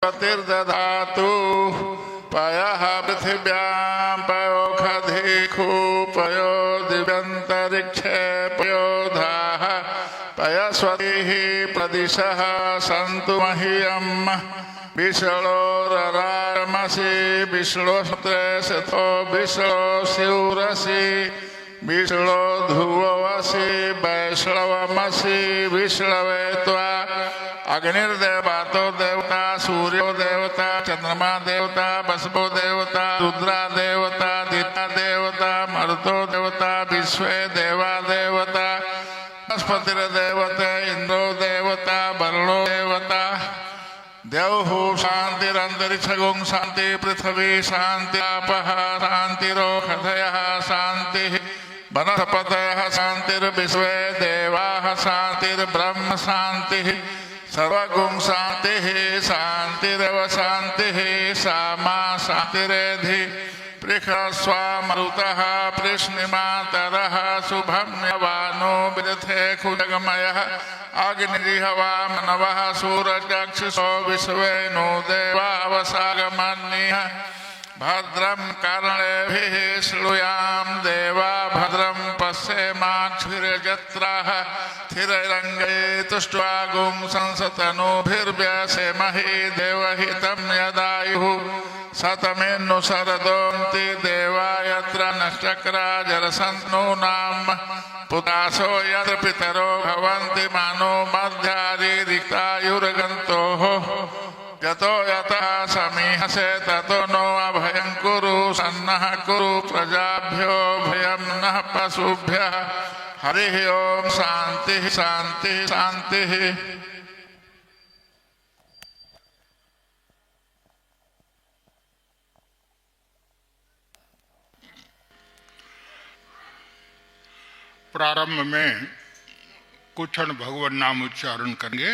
पतिर्दधातु पयः पृथिव्यां पयोखधिखु पयो दिव्यन्तरिक्षे पयो धाः पयस्वतिः प्रदिशः सन्तु मह्यम् विष्णोररामसि विष्णुस्त्रे शतो विष्णो शिवरसि विष्णो ध्रुवसि वैष्णवमसि विष्णवे त्वा अग्निर्देवतो देवता सूर्यो देवता चंद्रमा देवता बसवो देवता रुद्रा देवता दिता देवता मरुतो देवता विश्वे देवा देवता बृहस्पतिर्देवते इंद्रो देवता वरुणो देवता देवहु शांतिरंतरिक्षगुं शांति पृथ्वी शांति आपः शांतिरोषधयः शांतिः वनस्पतयः शांतिर्विश्वे देवाः शांतिर्ब्रह्म शांतिः सर्वगुं शांतिः शांतिरेव शांतिः सामा शांतिरेधि पृषस्वा मरुतः पृश्निमातरः शुभम्यवानो विरथे खुजगमयः अग्निर्हवा मनवः सूरचक्षुषो विश्वेनो देवावसागमन्यः भद्रं कर्णेभिः श्रूयाम देवा भद्रं पश्येमाक्षिरजत्राः स्थिरैरङ्गैः तुष्ट्वा गुं संसतनूभिर्व्यसेमहि देवहितं यदायुः शतमेन्नु शरदोन्ति देवा यत्र नश्चक्रा जलसन्नूनां पुतासो यत्र पितरो भवन्ति मानो मध्यादि रिक्तायुर्गन्तोः यतो यतः समीहसे ततो नो अभयं कुरु सन्नः कुरु प्रजाभ्यो भयं नः पशुभ्यः हरिः ओम शांति शांति शांति। प्रारंभ में कुछ क्षण भगवान नाम उच्चारण करेंगे।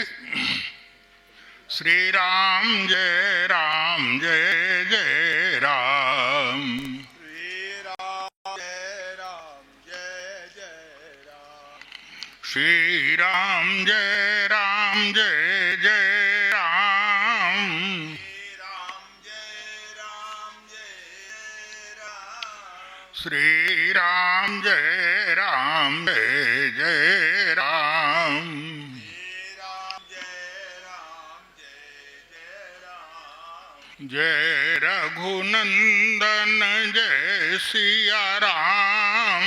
श्री राम जय राम जय जय राम। श्री राम जय राम जय जय राम। श्री राम जय राम जय जय राम। जय रघुनंदन जय सिया राम।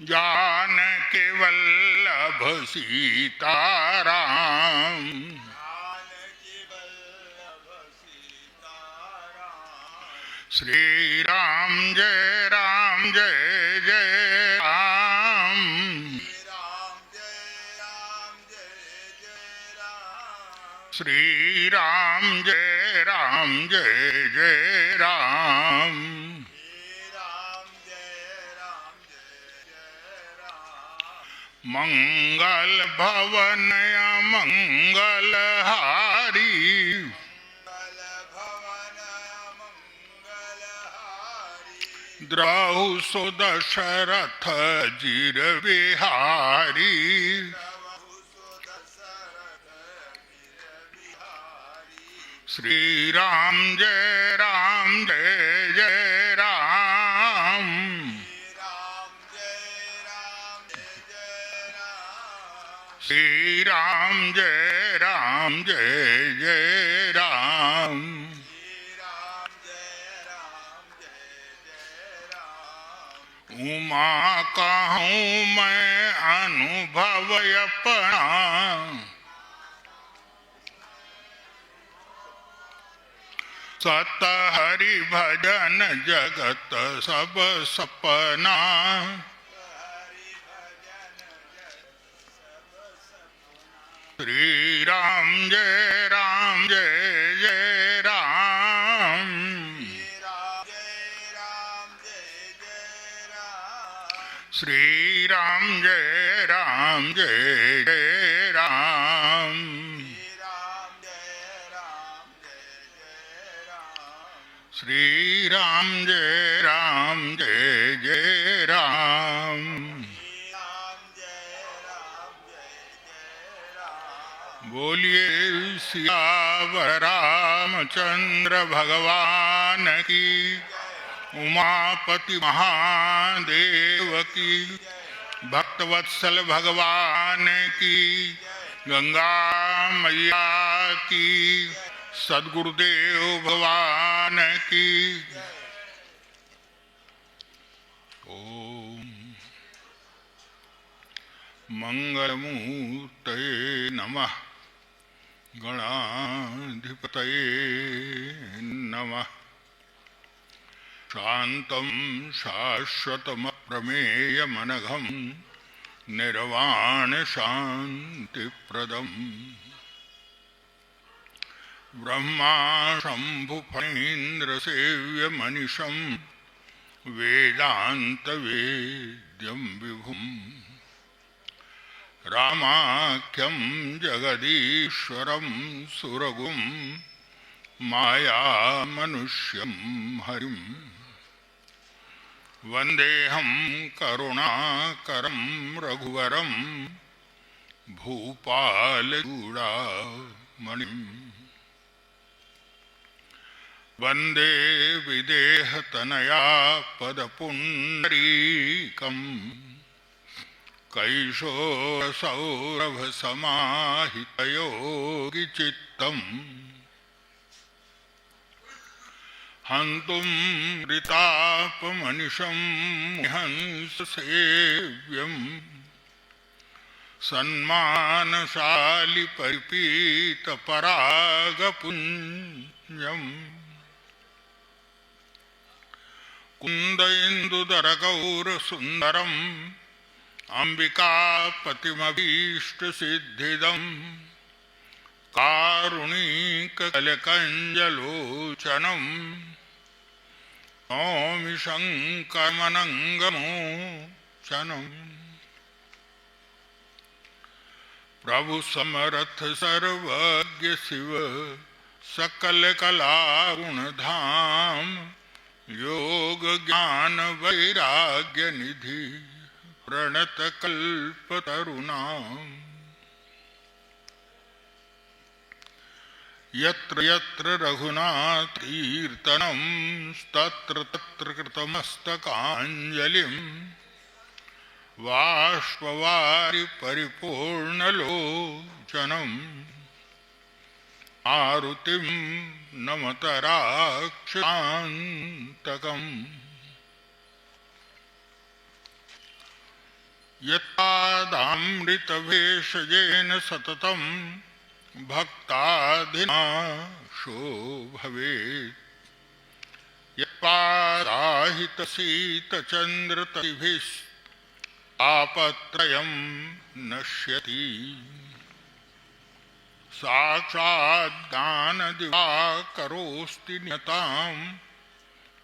जानकी वल्लभ सीता राम। श्री राम जय जय राम। श्री राम जय जय राम। मंगल भवन मंगल हारी। द्रहु सुदशरथ जिर बिहारी। श्री राम जय जय राम। श्री राम जय जय राम। उमा कहूँ मैं अनुभव अपना। सत हरि भजन जगत सब सपना। श्री राम जय जय राम। श्री राम जय जय राम। श्री राम जय जय राम। बोलिए सियावर रामचंद्र भगवान की, उमापति महादेव की, भक्तवत्सल भगवान की, गंगा मैया की, सद्गुरुदेव भगवान की। ओम मंगलमूर्तये नमः, गणाधिपतये नमः। शांतं शाश्वतमप्रमेयमनघं निर्वाण शांतिप्रदम्, ब्रह्मा शंभु फणीन्द्र सेव्य मनिषं वेदांत वेद्यं विभुम्, रामाख्यं जगदीश्वरं सुरगुं माया मनुष्यं हरिं, वन्देऽहं करुणाकरं रघुवरं भूपालचूडामणिम्, वन्दे विदेहतनया पदपुण्डरीकम्, कैशोरसौरभसमाहितयोगिचित्तम्, हन्तुं मृतापमनिशं हंससेव्यम्, सन्मानशालि परिपीतपरागपुञ्जम्, कुन्देन्दुदरगौरसुन्दरम्, अम्बिकापतिमभीष्टसिद्धिदम्, कारुणिककलकञ्जलोचनम्, नौमि शङ्करमनङ्गमोचनम्। प्रभु समर्थ सर्वज्ञ शिव सकल कला गुणधाम, योग ज्ञान वैराग्य निधि प्रणत कल्पतरुणाम्। यत्र यत्र रघुनाथकीर्तनं तत्र तत्र कृतमस्तकाञ्जलिं, बाष्पवारि परिपूर्णलोचनं, आरुतिं नमत राक्षसान्तकम्। यत्पादामृतभेषजेन सततं भक्ताधिनाशो भवेत्, यत्पादाहितशीतचन्द्रतटिभिस्तापत्रयं नश्यति, साक्षाद्ज्ञानदिवाकरोऽस्ति नियतां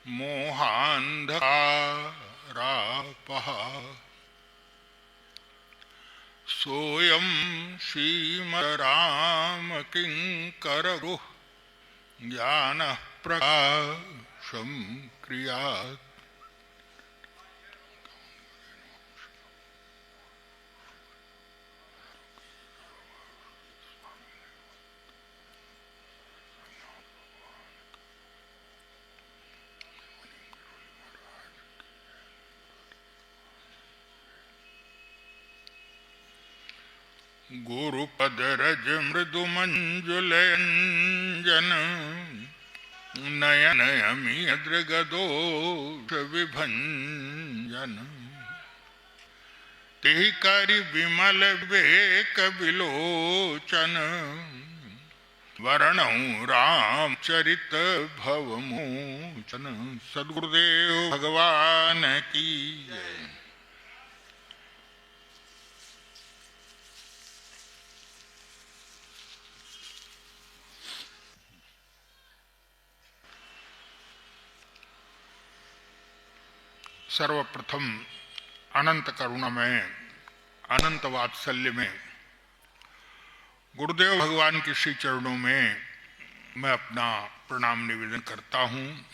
मोहान्धकारापः। सोऽयं श्रीमद्रामकिङ्करगुह् ज्ञानः प्रकाशं क्रियात्। गुरुपदरज मृदुमञ्जुलयञ्जन, नयनयमियदृगदोष विभञ्जन, तिहि करि विमल विवेक विलोचन, वर्णौ रामचरित भवमोचन। सद्गुरुदेव भगवान की जय। सर्वप्रथम अनंत करुणा में, अनंत वात्सल्य में गुरुदेव भगवान के श्री चरणों में मैं अपना प्रणाम निवेदन करता हूँ।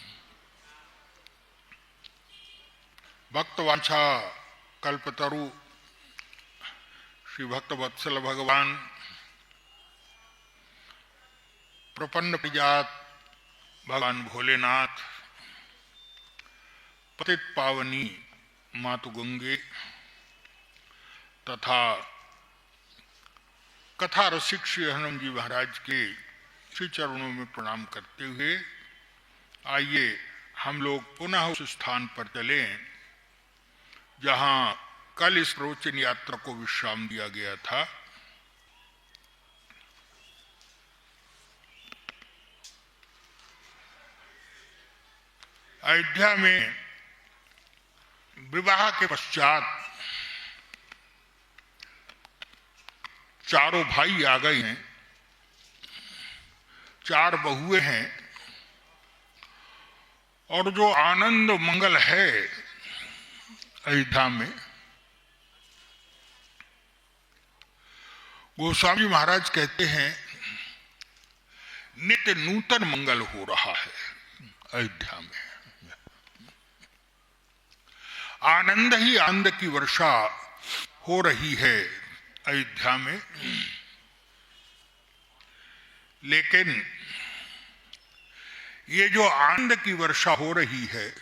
भक्तवांछा कल्पतरु श्री भक्तवत्सल भगवान प्रपन्न प्रजात भगवान भोलेनाथ, पतित पावनी मातु गंगे तथा कथा रसिक श्री हनुमान जी महाराज के श्री चरणों में प्रणाम करते हुए आइए हम लोग पुनः उस स्थान पर चलें जहां कल इस प्रवचन यात्रा को विश्राम दिया गया था। अयोध्या में विवाह के पश्चात चारों भाई आ गए हैं, 4 बहुएं हैं और जो आनंद मंगल है अयोध्या में, गोस्वामी महाराज कहते हैं नित्य नूतन मंगल हो रहा है अयोध्या में। आनंद ही आनंद की वर्षा हो रही है अयोध्या में। लेकिन ये जो आनंद की वर्षा हो रही है,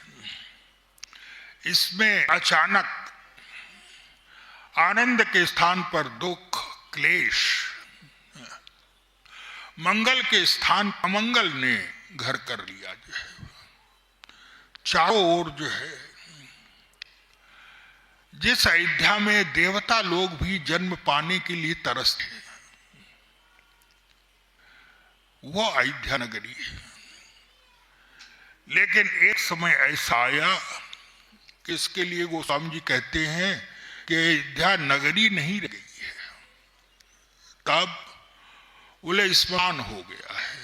इसमें अचानक आनंद के स्थान पर दुख, क्लेश, मंगल के स्थान अमंगल ने घर कर लिया। जो है चारों ओर जो है, जिस अयोध्या में देवता लोग भी जन्म पाने के लिए तरसते, वो अयोध्या नगरी है। लेकिन एक समय ऐसा आया कि इसके लिए गोस्वामी जी कहते हैं कि अयोध्या नगरी नहीं रह गई है, तब बोले स्मशान हो गया है,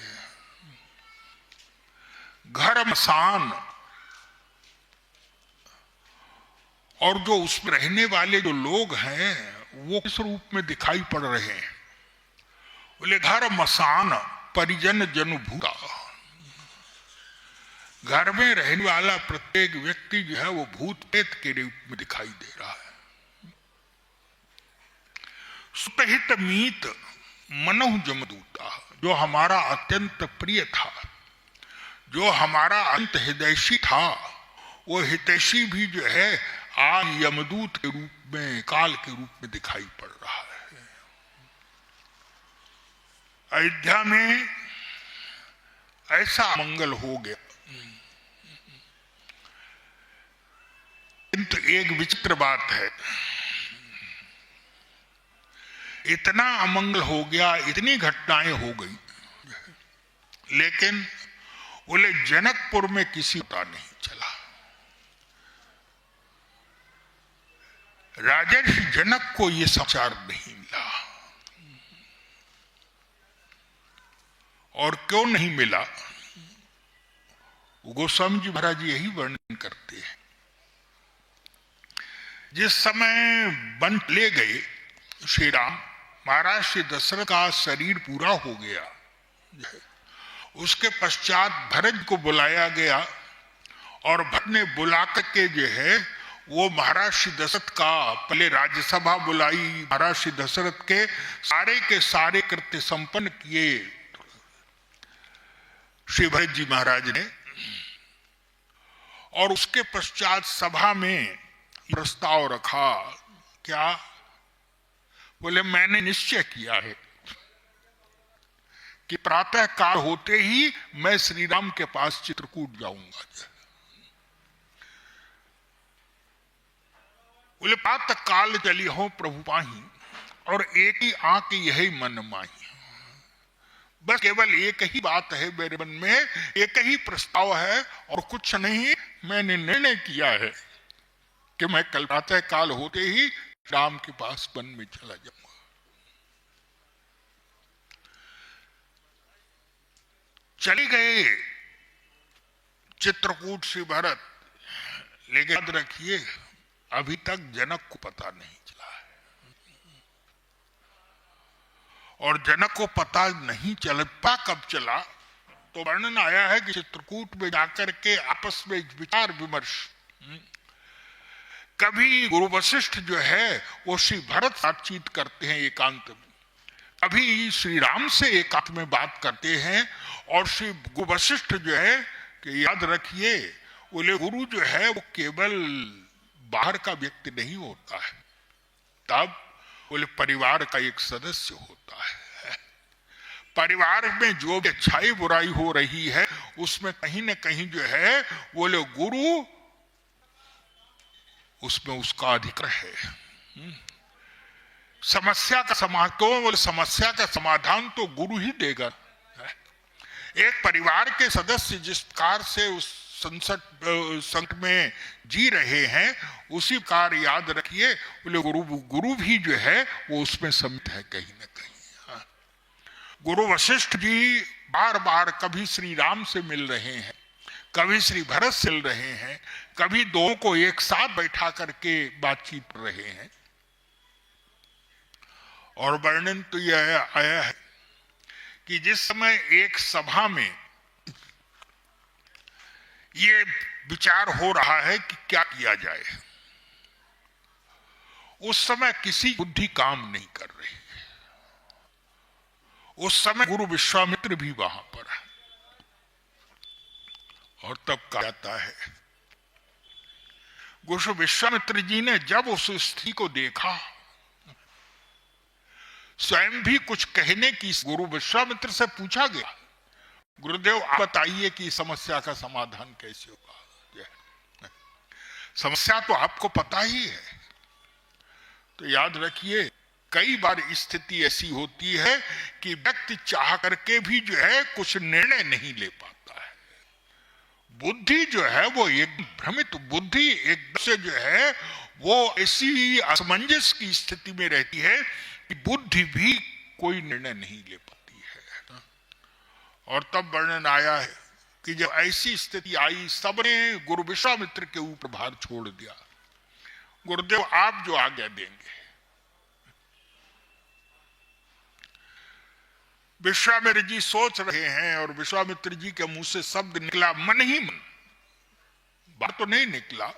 घर मसान। और जो उसमें रहने वाले जो लोग हैं वो किस रूप में दिखाई पड़ रहे हैं? बोले घर मसान परिजन जनभूता। घर में रहने वाला प्रत्येक व्यक्ति जो है वो भूत प्रेत के रूप में दिखाई दे रहा है। सुतहित मीत मनोह जमदूता, जो हमारा अत्यंत प्रिय था, जो हमारा अंत हितैषी था, वो हितैषी भी जो है आज यमदूत के रूप में, काल के रूप में दिखाई पड़ रहा है। अयोध्या में ऐसा मंगल हो गया, किंतु एक विचित्र बात है, इतना अमंगल हो गया, इतनी घटनाएं हो गई, लेकिन बोले जनकपुर में किसी पता नहीं चला। राजर्षि जनक को यह समाचार नहीं मिला। और क्यों नहीं मिला? गोस्वामी जी महाराज यही वर्णन करते हैं। जिस समय वन ले गए श्री राम, महाराज श्री दशरथ का शरीर पूरा हो गया, उसके पश्चात भरत को बुलाया गया और भरत ने बुला करके जो है वो महाराज श्री दशरथ का पहले राज्यसभा बुलाई, महाराज श्री दशरथ के सारे कृत्य संपन्न किए श्री भरत जी महाराज ने। और उसके पश्चात सभा में प्रस्ताव रखा, क्या? बोले मैंने निश्चय किया है कि प्रातः काल होते ही मैं श्री राम के पास चित्रकूट जाऊंगा। बोले प्रातः काल चली हो प्रभु पाही, और एक ही आंख यही मन माही। बस केवल एक ही बात है मेरे मन में, एक ही प्रस्ताव है और कुछ नहीं। मैंने निर्णय किया है कि मैं कल प्रातः काल होते ही राम के पास वन में चला जाऊंगा। चले गए चित्रकूट से भरत, लेकिन याद रखिए अभी तक जनक को पता नहीं चला है। और जनक को पता नहीं चलता कब चला, तो वर्णन आया है कि चित्रकूट में जाकर के आपस में विचार विमर्श, कभी गुरु वशिष्ठ जो है वो श्री भरत बातचीत करते हैं एकांत में, कभी श्री राम से एकांत में बात करते हैं, और श्री वशिष्ठ जो है कि याद रखिए, बोले गुरु जो है वो केवल बाहर का व्यक्ति नहीं होता है, तब बोले परिवार का एक सदस्य होता है। परिवार में जो भी अच्छाई बुराई हो रही है उसमें कहीं न कहीं जो है बोले गुरु उसमें उसका अधिकार है। समस्या का समाधान, बोले समस्या का समाधान तो गुरु ही देगा। एक परिवार के सदस्य जिस प्रकार से उस संकट में जी रहे हैं उसी प्रकार याद रखिए बोले गुरु भी जो है वो उसमें सम्मिलित है कहीं न कहीं। गुरु वशिष्ठ जी बार बार कभी श्री राम से मिल रहे हैं, कभी श्री भरत से मिल रहे हैं, कभी दोनों को एक साथ बैठा करके बातचीत कर रहे हैं। और वर्णन तो यह आया है कि जिस समय एक सभा में ये विचार हो रहा है कि क्या किया जाए, उस समय किसी बुद्धि काम नहीं कर रही। उस समय गुरु विश्वामित्र भी वहां पर है और तब कहा जाता है गुरु विश्वामित्र जी ने जब उस स्थिति को देखा, स्वयं भी कुछ कहने की गुरु विश्वामित्र से पूछा गया, गुरुदेव आप बताइए कि समस्या का समाधान कैसे होगा। समस्या तो आपको पता ही है। तो याद रखिए कई बार स्थिति ऐसी होती है कि व्यक्ति चाह करके भी जो है कुछ निर्णय नहीं ले पाता है। बुद्धि जो है वो एक भ्रमित बुद्धि एकदम से जो है वो ऐसी असमंजस की स्थिति में रहती है कि बुद्धि भी कोई निर्णय नहीं ले पाती है। और तब वर्णन आया है कि जब ऐसी स्थिति आई, सबने गुरु विश्वामित्र के ऊपर भार छोड़ दिया, गुरुदेव आप जो आज्ञा देंगे। विश्वामित्र जी सोच रहे हैं और विश्वामित्र जी के मुंह से शब्द निकला मन ही मन, बात तो नहीं निकला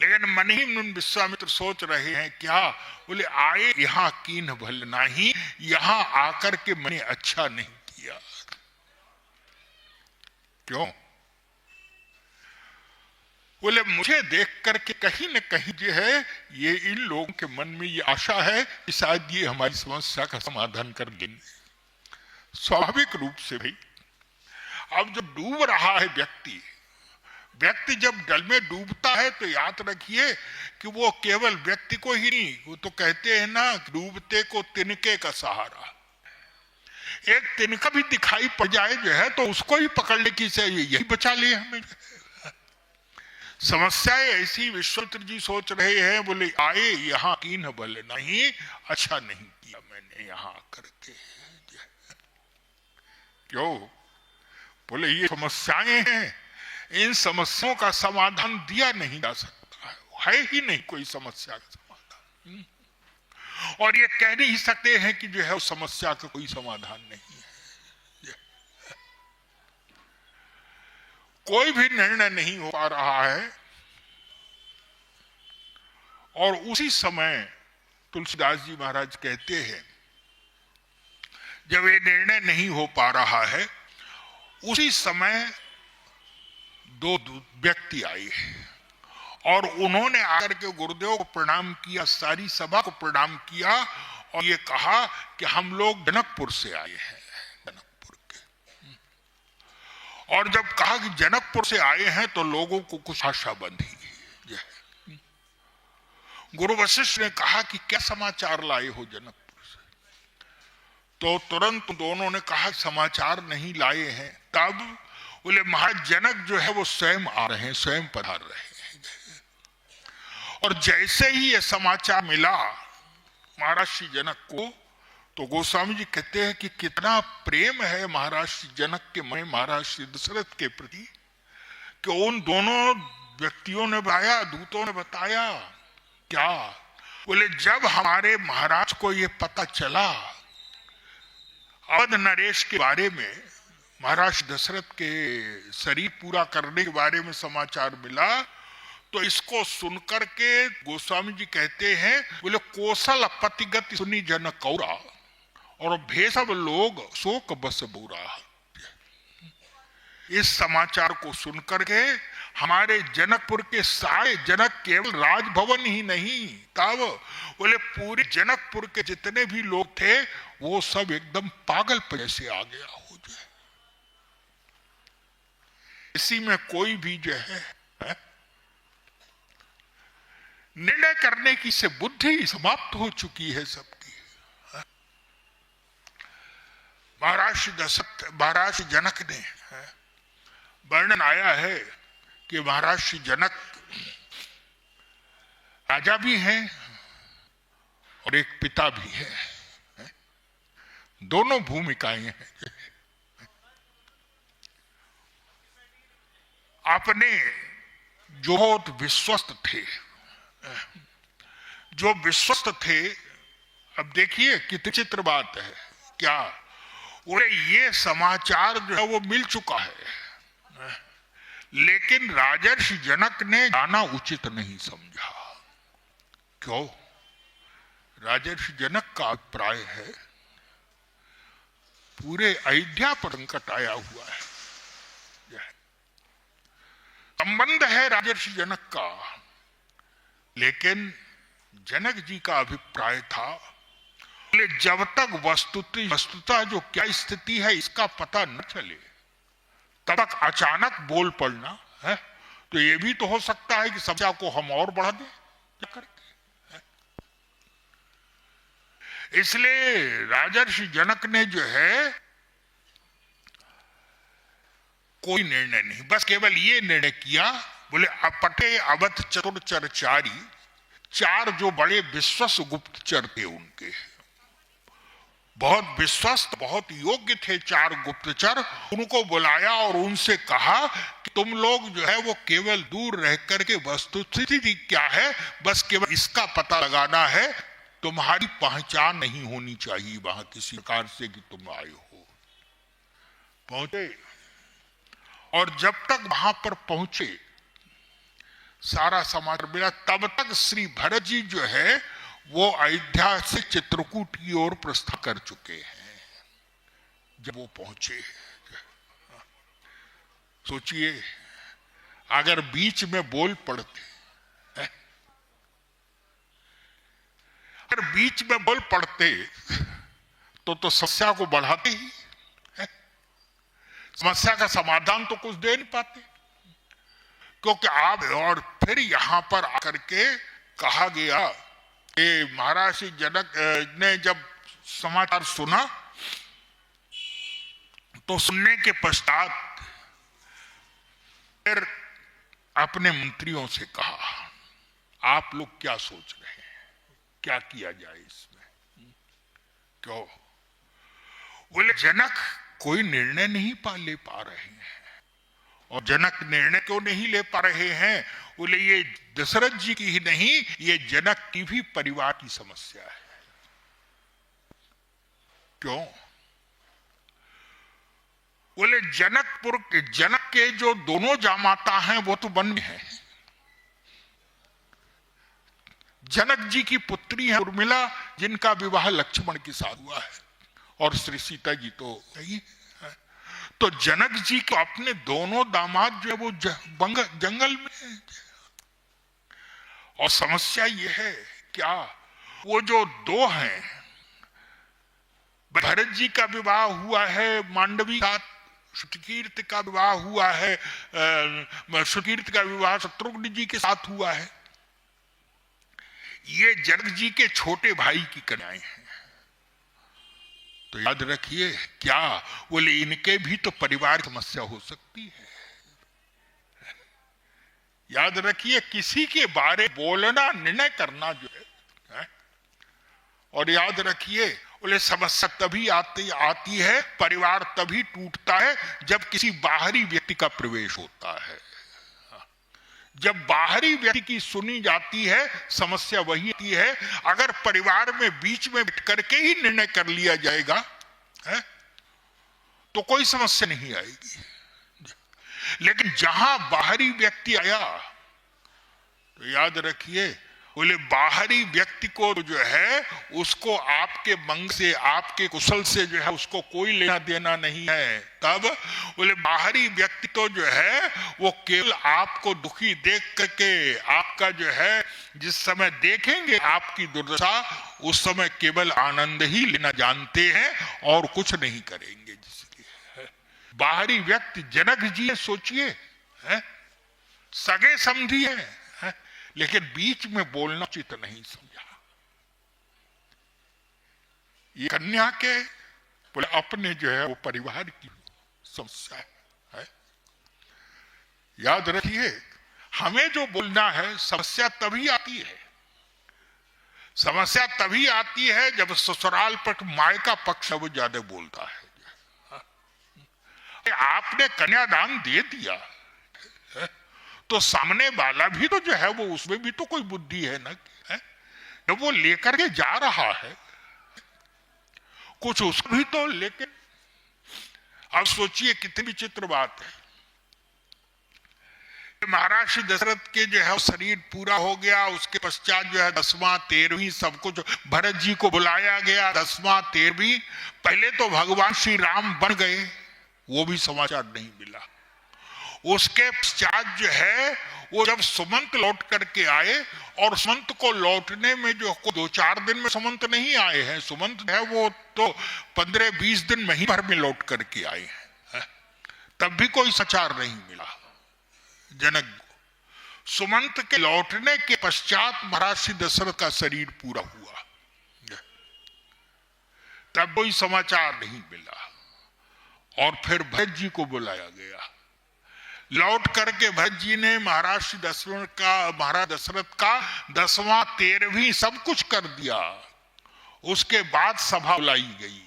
लेकिन मन ही मन विश्वामित्र सोच रहे हैं क्या, बोले आए यहां कीन भल नहीं, यहां आकर के मैंने अच्छा नहीं किया। क्यों? बोले मुझे देख करके कहीं न कहीं जो है ये इन लोगों के मन में ये आशा है कि शायद ये हमारी समस्या का समाधान कर देंगे। स्वाभाविक रूप से भाई अब जब डूब रहा है व्यक्ति जब जल में डूबता है तो याद रखिए कि वो केवल व्यक्ति को ही नहीं, वो तो कहते हैं ना डूबते को तिनके का सहारा। एक तिनका भी दिखाई पड़ जाए जो है तो उसको ही पकड़ने की चाहिए, यही बचा लिए हमें। समस्याएं ऐसी विश्वामित्र जी सोच रहे हैं, बोले आए यहाँ कीन बल नहीं, अच्छा नहीं किया मैंने यहाँ करके। क्यों? बोले ये समस्याएं हैं, इन समस्याओं का समाधान दिया नहीं जा सकता है ही नहीं कोई समस्या का समाधान। और ये कह नहीं सकते हैं कि जो है उस समस्या का कोई समाधान नहीं है। कोई भी निर्णय नहीं हो पा रहा है। और उसी समय तुलसीदास जी महाराज कहते हैं जब ये निर्णय नहीं हो पा रहा है, उसी समय दो व्यक्ति आए और उन्होंने आकर के गुरुदेव को प्रणाम किया, सारी सभा को प्रणाम किया और ये कहा कि हम लोग जनकपुर से आए हैं, जनकपुर के। और जब कहा कि जनकपुर से आए हैं तो लोगों को कुछ आशा बंधी। गुरु वशिष्ठ ने कहा कि क्या समाचार लाए हो जनकपुर से? तो तुरंत दोनों ने कहा समाचार नहीं लाए हैं। तब बोले महाराज जनक जो है वो स्वयं आ रहे हैं, स्वयं पधार रहे हैं। और जैसे ही ये समाचार मिला महाराज श्री जनक को, तो गोस्वामी जी कहते हैं कि कितना प्रेम है महाराज श्री जनक के मन महाराज श्री दशरथ के प्रति, कि उन दोनों व्यक्तियों ने बताया, दूतों ने बताया। क्या? बोले जब हमारे महाराज को ये पता चला अवध नरेश के बारे में, महाराज दशरथ के शरीर पूरा करने के बारे में समाचार मिला, तो इसको सुनकर के गोस्वामी जी कहते हैं बोले कौशल पतिगति सुनी जन कौरा और भेषव लोग शोक बस बुरा। इस समाचार को सुनकर के हमारे जनकपुर के सारे जनक, केवल राजभवन ही नहीं तब बोले पूरे जनकपुर के जितने भी लोग थे वो सब एकदम पागल जैसे आ गया हो जाए। इसी में कोई भी जो है निर्णय करने की से बुद्धि समाप्त हो चुकी है सबकी। महर्षि जनक ने वर्णन आया है कि महर्षि जनक राजा भी हैं और एक पिता भी है, दोनों भूमिकाएं हैं। अपने जो बहुत विश्वस्त थे, अब देखिए कितनी चित्र बात है, क्या उन्हें ये समाचार जो है वो मिल चुका है, लेकिन राजर्षि जनक ने जाना उचित नहीं समझा। क्यों? राजर्षि जनक का अभिप्राय है पूरे अयोध्या पर संकट आया हुआ है, संबंध है राजर्षि जनक का, लेकिन जनक जी का अभिप्राय था जब तक वस्तुतः जो क्या स्थिति है इसका पता न चले तब तक अचानक बोल पड़ना है तो ये भी तो हो सकता है कि समस्या को हम और बढ़ा दें करके। इसलिए राजर्षि जनक ने जो है कोई निर्णय नहीं, बस केवल ये निर्णय किया, बोले अपटे अवध चतुर्चरचारी, चार जो बड़े विश्वस्त गुप्तचर थे उनके, बहुत विश्वस्त बहुत योग्य थे चार गुप्तचर, उनको बुलाया और उनसे कहा कि तुम लोग जो है वो केवल दूर रह करके वस्तुस्थिति क्या है बस केवल इसका पता लगाना है, तुम्हारी पहचान नहीं होनी चाहिए वहां किसी प्रकार से कि तुम आए हो। पहुंचे और जब तक वहां पर पहुंचे सारा समाचार मिला, तब तक श्री भरत जी जो है वो अयोध्या से चित्रकूट की ओर प्रस्थान कर चुके हैं। जब वो पहुंचे, सोचिए अगर बीच में बोल पड़ते, अगर बीच में बोल पड़ते तो समस्या को बढ़ाते ही, समस्या का समाधान तो कुछ दे नहीं पाते, क्योंकि आप और फिर यहां पर आकर के कहा गया कि महर्षि जनक ने जब समाचार सुना तो सुनने के पश्चात फिर अपने मंत्रियों से कहा आप लोग क्या सोच रहे हैं, क्या किया जाए इसमें। क्यों? बोले जनक कोई निर्णय नहीं ले पा रहे हैं। और जनक निर्णय क्यों नहीं ले पा रहे हैं? बोले ये दशरथ जी की ही नहीं, ये जनक की भी परिवार की समस्या है। क्यों? बोले जनक के जो दोनों जामाता हैं वो तो वन में हैं। जनक जी की पुत्री है उर्मिला, जिनका विवाह लक्ष्मण के साथ हुआ है, और श्री सीता जी तो नहीं है। तो जनक जी को अपने दोनों दामाद जो है वो जंगल में है। और समस्या ये है क्या, वो जो दो हैं, भरत जी का विवाह हुआ है मांडवी के साथ, श्रुतकीर्ति का विवाह हुआ है, श्रुतकीर्ति का विवाह शत्रुघ्न जी के साथ हुआ है। ये जनक जी के छोटे भाई की कन्याएं हैं। तो याद रखिए क्या, बोले इनके भी तो परिवार समस्या हो सकती है। याद रखिए किसी के बारे बोलना, निर्णय करना जो है। और याद रखिए बोले समस्या तभी आती है, परिवार तभी टूटता है जब किसी बाहरी व्यक्ति का प्रवेश होता है। जब बाहरी व्यक्ति की सुनी जाती है समस्या वही आती है। अगर परिवार में बीच में बैठ करके ही निर्णय कर लिया जाएगा तो कोई समस्या नहीं आएगी। लेकिन जहां बाहरी व्यक्ति आया तो याद रखिए बोले बाहरी व्यक्ति को जो है उसको आपके मंग से, आपके कुशल से जो है उसको कोई लेना देना नहीं है। तब बोले बाहरी व्यक्ति तो जो है वो केवल आपको दुखी देख करके आपका जो है जिस समय देखेंगे आपकी दुर्दशा, उस समय केवल आनंद ही लेना जानते हैं और कुछ नहीं करेंगे। जिसलिए बाहरी व्यक्ति, जनक जी सोचिए, सगे समझी है, लेकिन बीच में बोलना उचित नहीं समझा। ये कन्या के बोले अपने जो है वो परिवार की समस्या है। याद रखिए, हमें जो बोलना है, समस्या तभी आती है, समस्या तभी आती है जब ससुराल पर मायका पक्ष वो ज्यादा बोलता है। आपने कन्यादान दे दिया तो सामने वाला भी तो जो है वो, उसमें भी तो कोई बुद्धि है ना, जब वो लेकर के जा रहा है कुछ उसको भी तो लेके। अब सोचिए कितनी विचित्र बात है। महाराज श्री दशरथ के जो है शरीर पूरा हो गया, उसके पश्चात जो है 10वां 13वीं सब कुछ भरत जी को बुलाया गया। 10वां 13वीं पहले तो भगवान श्री राम बन गए, वो भी समाचार नहीं मिला। उसके पश्चात जो है वो जब सुमंत लौट करके आए, और सुमंत को लौटने में जो 2-4 दिन में सुमंत नहीं आए हैं, सुमंत है वो तो 15-20 दिन महीने भर में लौट करके आए हैं, तब भी कोई समाचार नहीं मिला जनक को। सुमंत के लौटने के पश्चात महाराज श्री दशरथ का शरीर पूरा हुआ, तब कोई समाचार नहीं मिला। और फिर भरत जी को बुलाया गया। लौट करके भरत जी ने महाराज दशरथ का 10वां 13वीं सब कुछ कर दिया। उसके बाद सभा बुलाई गई।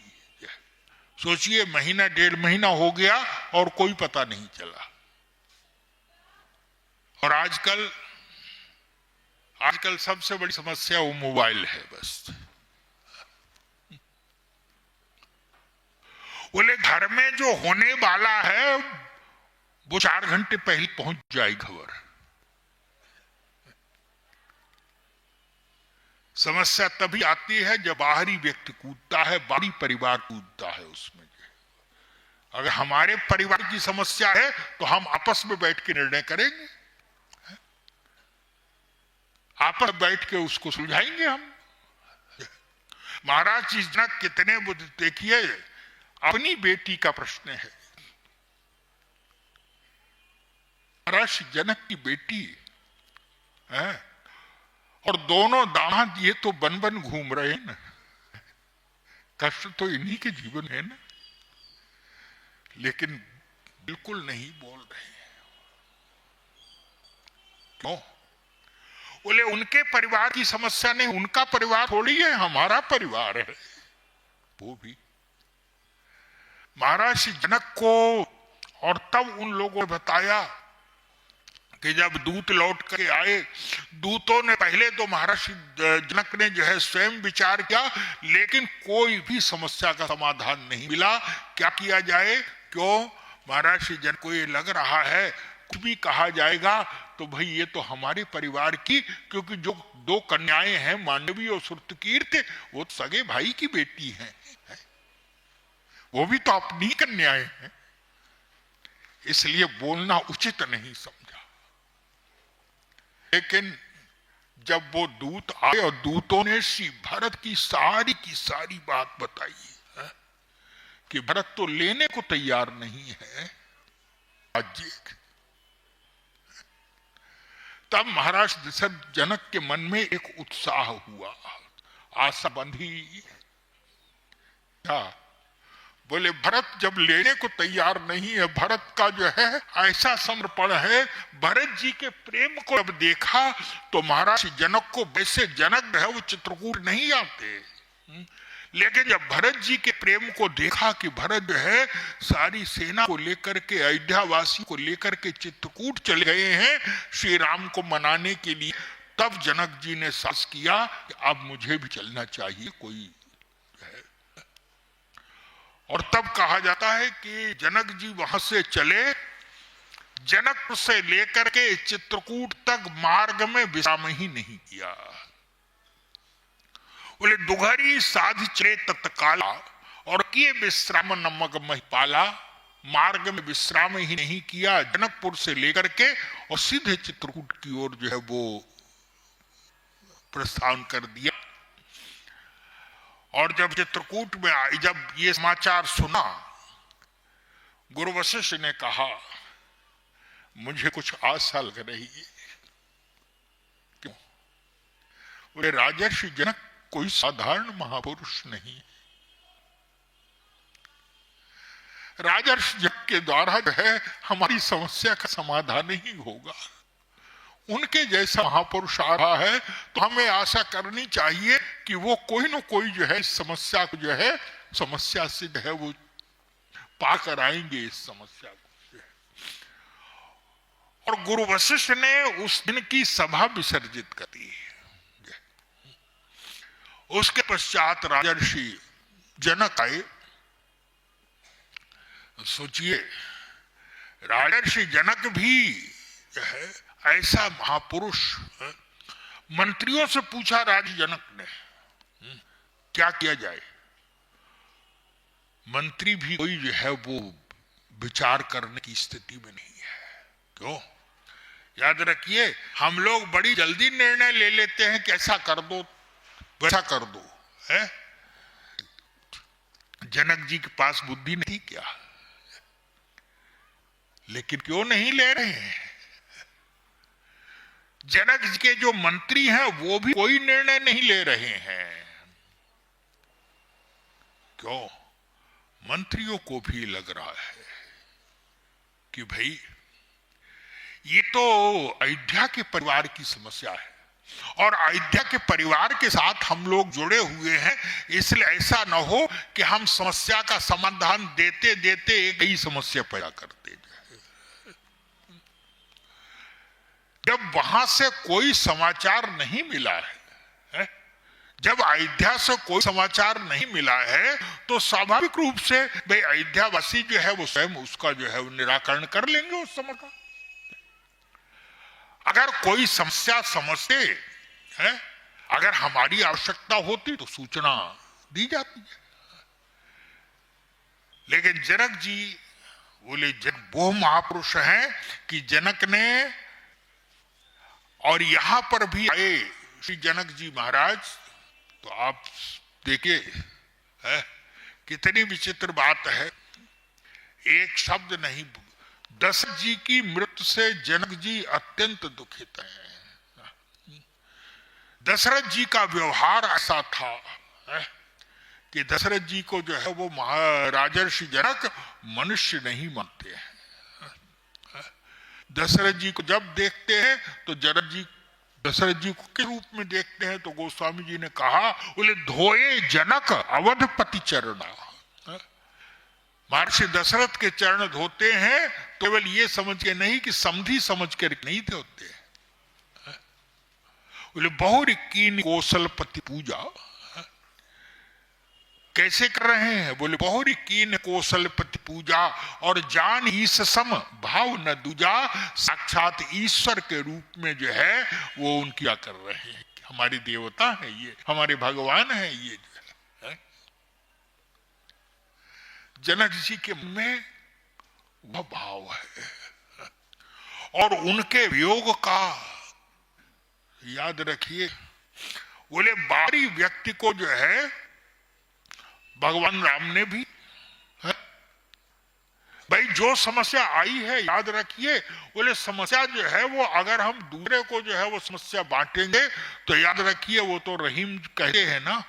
सोचिए, महीना 1.5 महीना हो गया और कोई पता नहीं चला। और आजकल सबसे बड़ी समस्या वो मोबाइल है बस। बोले घर में जो होने वाला है वो 4 घंटे पहले पहुंच जाए खबर। समस्या तभी आती है जब बाहरी व्यक्ति कूदता है, बाहरी परिवार कूदता है उसमें। अगर हमारे परिवार की समस्या है तो हम आपस में बैठ के निर्णय करेंगे, आपस में बैठ के उसको सुलझाएंगे हम। महाराज जी जनक कितने बुद्ध, देखिए अपनी बेटी का प्रश्न है। महाराज जनक की बेटी है और दोनों दामाद ये तो बन बन घूम रहे हैं ना, कष्ट तो इन्हीं के जीवन है ना, लेकिन बिल्कुल नहीं बोल रहे। क्यों? बोले उनके परिवार की समस्या नहीं, उनका परिवार थोड़ी है, हमारा परिवार है वो भी। महाराज जनक को और तब उन लोगों ने बताया कि जब दूत लौट के आए, दूतों ने पहले तो महाराज जनक ने जो है स्वयं विचार किया, लेकिन कोई भी समस्या का समाधान नहीं मिला। क्या किया जाए? क्यों? महाराज जनक को ये लग रहा है कुछ भी कहा जाएगा तो भाई ये तो हमारे परिवार की, क्योंकि जो 2 कन्याएं हैं मांडवी और श्रुतकीर्ति, वो तो सगे भाई की बेटी हैं, वो भी तो अपनी कन्याएं हैं, इसलिए बोलना उचित नहीं समझा। लेकिन जब वो दूत आए और दूतों ने श्री भरत की सारी बात बताई है कि भरत तो लेने को तैयार नहीं है राज्य, तब महाराज दशरथ जनक के मन में एक उत्साह हुआ, आशा बंधी। क्या? बोले भरत जब लेने को तैयार नहीं है, भरत का जो है ऐसा समर्पण है, भरत जी के प्रेम को जब देखा तो महाराज जनक को, वैसे जनक है वो चित्रकूट नहीं आते, लेकिन जब भरत जी के प्रेम को देखा कि भरत जो है सारी सेना को लेकर के, अयोध्या वासी को लेकर के चित्रकूट चले गए हैं श्री राम को मनाने के लिए, तब जनक जी ने साहस किया कि अब मुझे भी चलना चाहिए कोई है। और तब कहा जाता है कि जनक जी वहां से चले, जनकपुर से लेकर के चित्रकूट तक मार्ग में विश्राम ही नहीं किया। बोले दुघरी साध चले तत्काला और किए विश्राम नमक महिपाला, मार्ग में विश्राम ही नहीं किया, जनकपुर से लेकर के और सीधे चित्रकूट की ओर जो है वो प्रस्थान कर दिया। और जब चित्रकूट में आई, जब ये समाचार सुना, गुरु वशिष्ठ ने कहा मुझे कुछ आशा लग रही है। क्यों? बोले राजर्षि जनक कोई साधारण महापुरुष नहीं, राजर्षि जनक के द्वारा जो है हमारी समस्या का समाधान ही होगा। उनके जैसा महापुरुष आ रहा है तो हमें आशा करनी चाहिए कि वो कोई न कोई जो है इस समस्या को जो है समस्या से जो है वो पाकर आएंगे इस समस्या को। और गुरु वशिष्ठ ने उस दिन की सभा विसर्जित कर दी। उसके पश्चात राजर्षि जनक आए। सोचिए, राजर्षि जनक भी जो है ऐसा महापुरुष, मंत्रियों से पूछा राज जनक ने क्या किया जाए। मंत्री भी कोई जो है वो विचार करने की स्थिति में नहीं है। क्यों? याद रखिए, हम लोग बड़ी जल्दी निर्णय ले लेते हैं कि ऐसा कर दो वैसा कर दो, है? जनक जी के पास बुद्धि नहीं क्या? लेकिन क्यों नहीं ले रहे हैं? जनक जी के जो मंत्री हैं वो भी कोई निर्णय नहीं ले रहे हैं। क्यों? मंत्रियों को भी लग रहा है कि भाई ये तो अयोध्या के परिवार की समस्या है और अयोध्या के परिवार के साथ हम लोग जुड़े हुए हैं, इसलिए ऐसा ना हो कि हम समस्या का समाधान देते देते एक ही समस्या पैदा करते जाए। जब वहां से कोई समाचार नहीं मिला है, जब अयोध्या से कोई समाचार नहीं मिला है तो स्वाभाविक रूप से भाई अयोध्या वासी जो है वो स्वयं उसका जो है वो निराकरण कर लेंगे उस समय का। अगर कोई समस्या समझते है, अगर हमारी आवश्यकता होती तो सूचना दी जाती है। लेकिन जनक जी बोले वो महापुरुष हैं कि जनक ने, और यहां पर भी आए श्री जनक जी महाराज, तो आप देखिए है कितनी विचित्र बात है। एक शब्द नहीं, दशरथ जी की मृत्यु से जनक जी अत्यंत दुखित हैं। दशरथ जी का व्यवहार ऐसा था कि दशरथ जी को जो है वो राजर्षि जनक मनुष्य नहीं मानते हैं। दशरथ जी को जब देखते हैं तो दशरथ जी को किस रूप में देखते हैं? तो गोस्वामी जी ने कहा, बोले धोए जनक अवधपति चरणा। महर्षि दशरथ के चरण धोते हैं तो केवल ये समझ के नहीं कि समधी समझ कर नहीं धोते। बोले बहुरी कीन कौशलपति पूजा। कैसे कर रहे हैं? बोले बहुरी कीन कौशलपति पूजा और जान ईश सम भाव न दूजा। साक्षात ईश्वर के रूप में जो है वो उनकी क्या कर रहे हैं, हमारे देवता है ये, हमारे भगवान है ये। जनक जी के मन में वह भाव है। और उनके वियोग का याद रखिए, बोले बाहरी व्यक्ति को जो है भगवान राम ने भी भाई जो समस्या आई है, याद रखिए, बोले समस्या जो है वो अगर हम दूसरे को जो है वो समस्या बांटेंगे तो याद रखिए वो तो रहीम कहते हैं ना,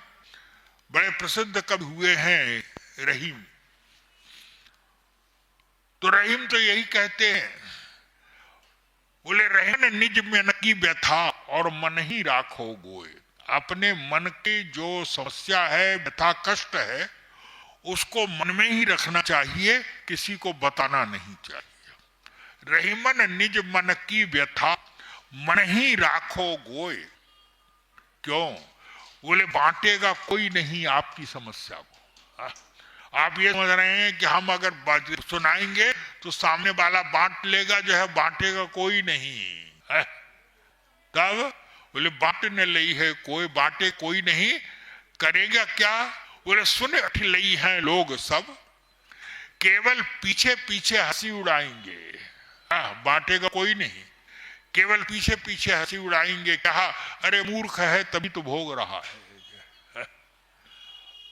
बड़े प्रसिद्ध कवि हुए हैं रहीम। तो रहीम तो यही कहते हैं, बोले रहन निज मन की व्यथा और मन ही राखो गोए। अपने मन की जो समस्या है, व्यथा, कष्ट है, उसको मन में ही रखना चाहिए, किसी को बताना नहीं चाहिए। रहीमन निज मन की व्यथा मन ही राखो गोए। क्यों? बोले बांटेगा कोई नहीं आपकी समस्या को। आप ये समझ रहे हैं कि हम अगर सुनाएंगे तो सामने वाला बांट लेगा, जो है बांटेगा कोई नहीं है। तब बोले बांटने लई है कोई, बांटे कोई नहीं, करेगा क्या? बोले सुने अठ लई हैं लोग सब, केवल पीछे पीछे हंसी उड़ाएंगे। बांटेगा कोई नहीं, केवल पीछे पीछे हंसी उड़ाएंगे। कहा अरे मूर्ख है तभी तो भोग रहा है,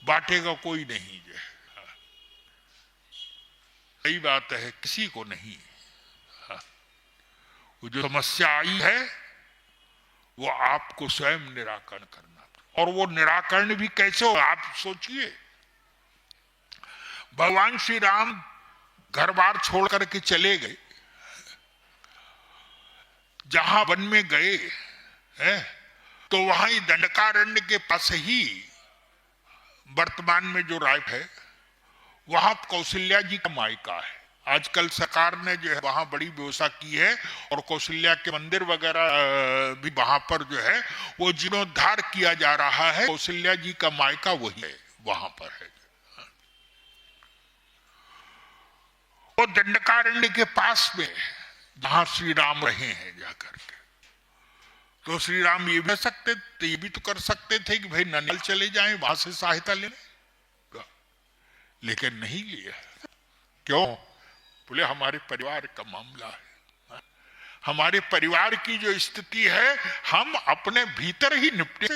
बांटेगा कोई नहीं। सही बात है, किसी को नहीं। वो जो समस्या आई है वो आपको स्वयं निराकरण करना, और वो निराकरण भी कैसे हो आप सोचिए। भगवान श्री राम घर बार छोड़ करके चले गए, जहां वन में गए हैं तो वहां ही दंडकारण्य के पास ही वर्तमान में जो राय है वहां कौशल्या जी का मायका है। आजकल सरकार ने जो है वहां बड़ी व्यवस्था की है और कौशल्या के मंदिर वगैरह भी वहां पर जो है वो जीर्णोद्धार किया जा रहा है। कौशल्या जी का मायका वही है, वहां पर है। वो दंडकारण्य के पास में जहां श्री राम रहे हैं जाकर के, तो श्री राम ये भी सकते थे, ये भी तो कर सकते थे कि भाई ननिहाल चले जाएं, वहां से सहायता लेने, लेकिन नहीं लिया। क्यों? बोले हमारे परिवार का मामला है, हमारे परिवार की जो स्थिति है हम अपने भीतर ही निपटे,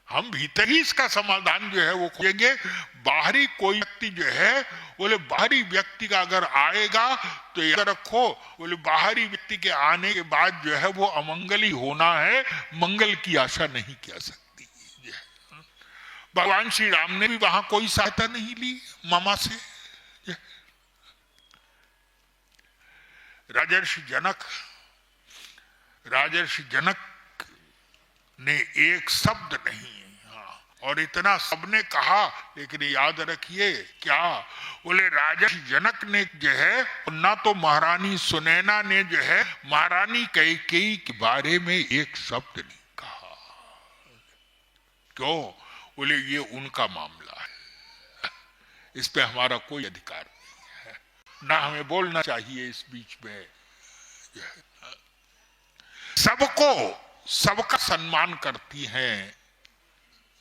हम भीतर ही इसका समाधान जो है वो खोजेंगे। बाहरी कोई व्यक्ति जो है, बोले बाहरी व्यक्ति का अगर आएगा तो याद रखो, बोले बाहरी व्यक्ति के आने के बाद जो है वो अमंगल ही होना है, मंगल की आशा नहीं किया सकती। भगवान श्री राम ने भी वहां कोई सहायता नहीं ली मामा से। राजर्षि जनक ने एक शब्द नहीं, और इतना सबने कहा, लेकिन याद रखिए क्या, बोले राजर्षि जनक ने जो है ना तो महारानी सुनैना ने जो है महारानी कैकेयी के बारे में एक शब्द नहीं कहा। क्यों? बोले ये उनका मामला है, इस पे हमारा कोई अधिकार नहीं है, ना हमें बोलना चाहिए इस बीच में। सबको सबका सम्मान करती हैं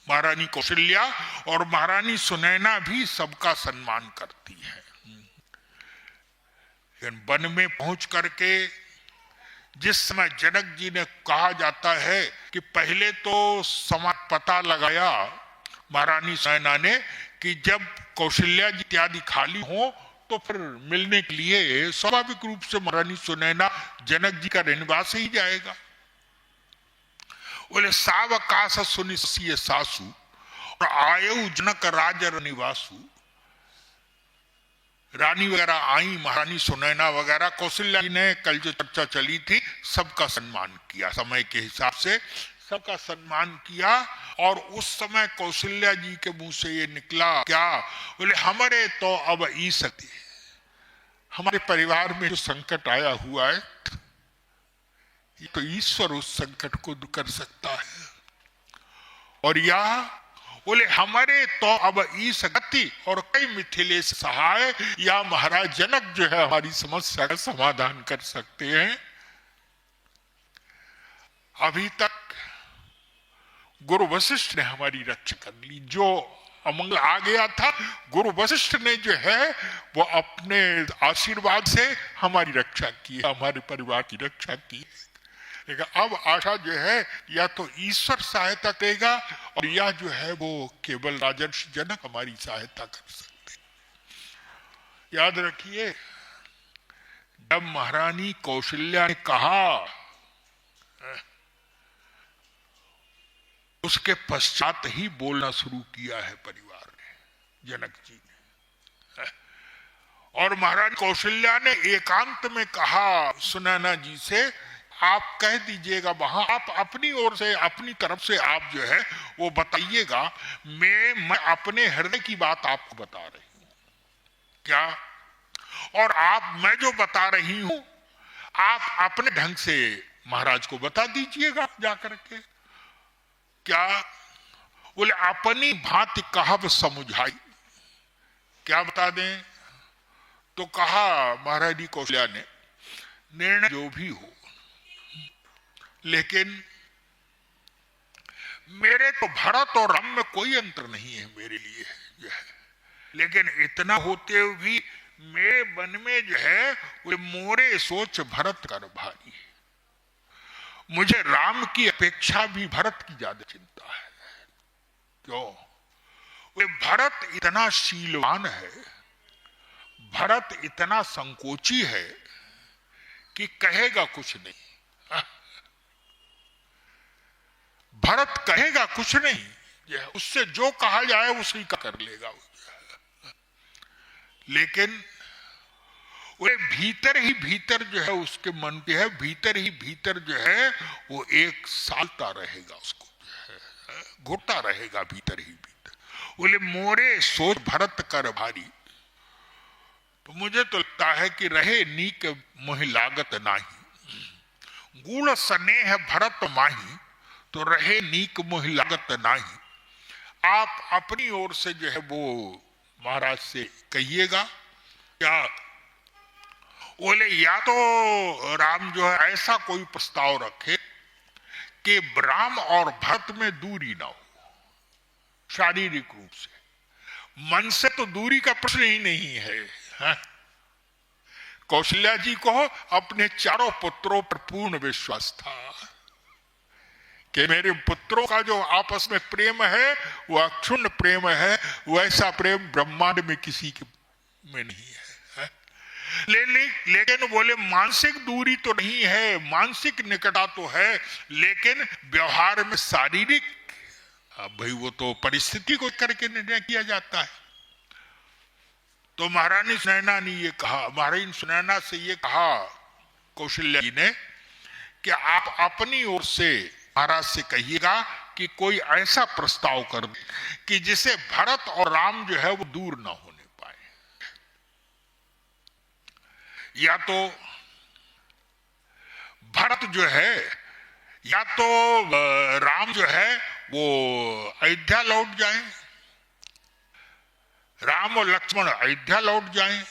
महारानी कौशल्या, और महारानी सुनैना भी सबका सम्मान करती है। लेकिन वन में पहुंच करके जिस समय जनक जी ने कहा जाता है कि पहले तो समय पता लगाया महारानी सुनैना ने कि जब कौशल्या जी इत्यादि खाली हो तो फिर मिलने के लिए स्वाभाविक रूप से महारानी सुनैना जनक जी का निवास ही जाएगा। बोले सावकाश सुनि सासु और आयु जनक राजर निवासु। रानी वगैरह आई, महारानी सुनैना वगैरह, कौशल्या जी ने कल जो चर्चा चली थी सबका सम्मान किया, समय के हिसाब से सबका सम्मान किया। और उस समय कौशल्या जी के मुंह से ये निकला क्या, बोले हमारे तो अब ई सकती, हमारे परिवार में जो संकट आया हुआ है ये तो ईश्वर उस संकट को दूर कर सकता है। और यह बोले हमारे तो अब ई सकती और कई मिथिलेश सहाय, या महाराज जनक जो है हमारी समस्या का समाधान कर सकते हैं। अभी तक गुरु वशिष्ठ ने हमारी रक्षा कर ली, जो अमंगल आ गया था गुरु वशिष्ठ ने जो है वो अपने आशीर्वाद से हमारी रक्षा की, हमारे परिवार की रक्षा की। लेकिन अब आशा जो है या तो ईश्वर सहायता देगा और या जो है वो केवल राजर्षि जनक हमारी सहायता कर सकते। याद रखिए, जब महारानी कौशल्या ने कहा उसके पश्चात ही बोलना शुरू किया है परिवार ने, जनक जी ने। और महारानी कौशल्या ने एकांत में कहा सुनैना जी से, आप कह दीजिएगा वहां, आप अपनी ओर से अपनी तरफ से आप जो है वो बताइएगा, मैं अपने हृदय की बात आपको बता रही हूं क्या, और आप मैं जो बता रही हूं आप अपने ढंग से महाराज को बता दीजिएगा जाकर के। क्या? बोले अपनी भांति कहब समुझाई। क्या बता दें? तो कहा महारानी कौशल्या ने, निर्णय जो भी हो, लेकिन मेरे तो भरत और राम में कोई अंतर नहीं है मेरे लिए जो है, लेकिन इतना होते हुए भी मेरे मन में जो है वो मोरे सोच भरत कर भारी। मुझे राम की अपेक्षा भी भरत की ज्यादा चिंता है। क्यों? वे भरत इतना शीलवान है, भरत इतना संकोची है कि कहेगा कुछ नहीं। भरत कहेगा कुछ नहीं, उससे जो कहा जाए उसी का कर लेगा। लेकिन वे भीतर ही भीतर जो है उसके मन के है, भीतर ही भीतर जो है वो एक सालता रहेगा, उसको जो है घुटता रहेगा भीतर ही भीतर। बोले मोरे सोच भरत कर भारी। तो मुझे तो लगता है कि रहे नीक मोहि लागत नाही, गूढ़ स्नेह भरत माही, तो रहे नीक मोहि लागत नाही। आप अपनी ओर से जो है वो महाराज से कहिएगा। क्या बोले, या तो राम जो है ऐसा कोई प्रस्ताव रखे कि राम और भरत में दूरी ना हो, शारीरिक रूप से। मन से तो दूरी का प्रश्न ही नहीं है। कौशल्या जी को अपने चारों पुत्रों पर पूर्ण विश्वास था कि मेरे पुत्रों का जो आपस में प्रेम है वो अक्षुण्ण प्रेम है, वैसा प्रेम ब्रह्मांड में किसी के में नहीं है। लेकिन बोले मानसिक दूरी तो नहीं है, मानसिक निकटता तो है, लेकिन व्यवहार में शारीरिक, भाई वो तो परिस्थिति को करके निर्णय किया जाता है। तो महारानी सुनैना ने ये कहा, महारानी सुनैना से ये कहा कौशल्या जी ने कि आप अपनी ओर से महाराज से कहिएगा कि कोई ऐसा प्रस्ताव कर दे कि जिसे भरत और राम जो है वो दूर ना होने पाए। या तो भरत जो है, या तो राम जो है वो अयोध्या लौट जाएं, राम और लक्ष्मण अयोध्या लौट जाएं,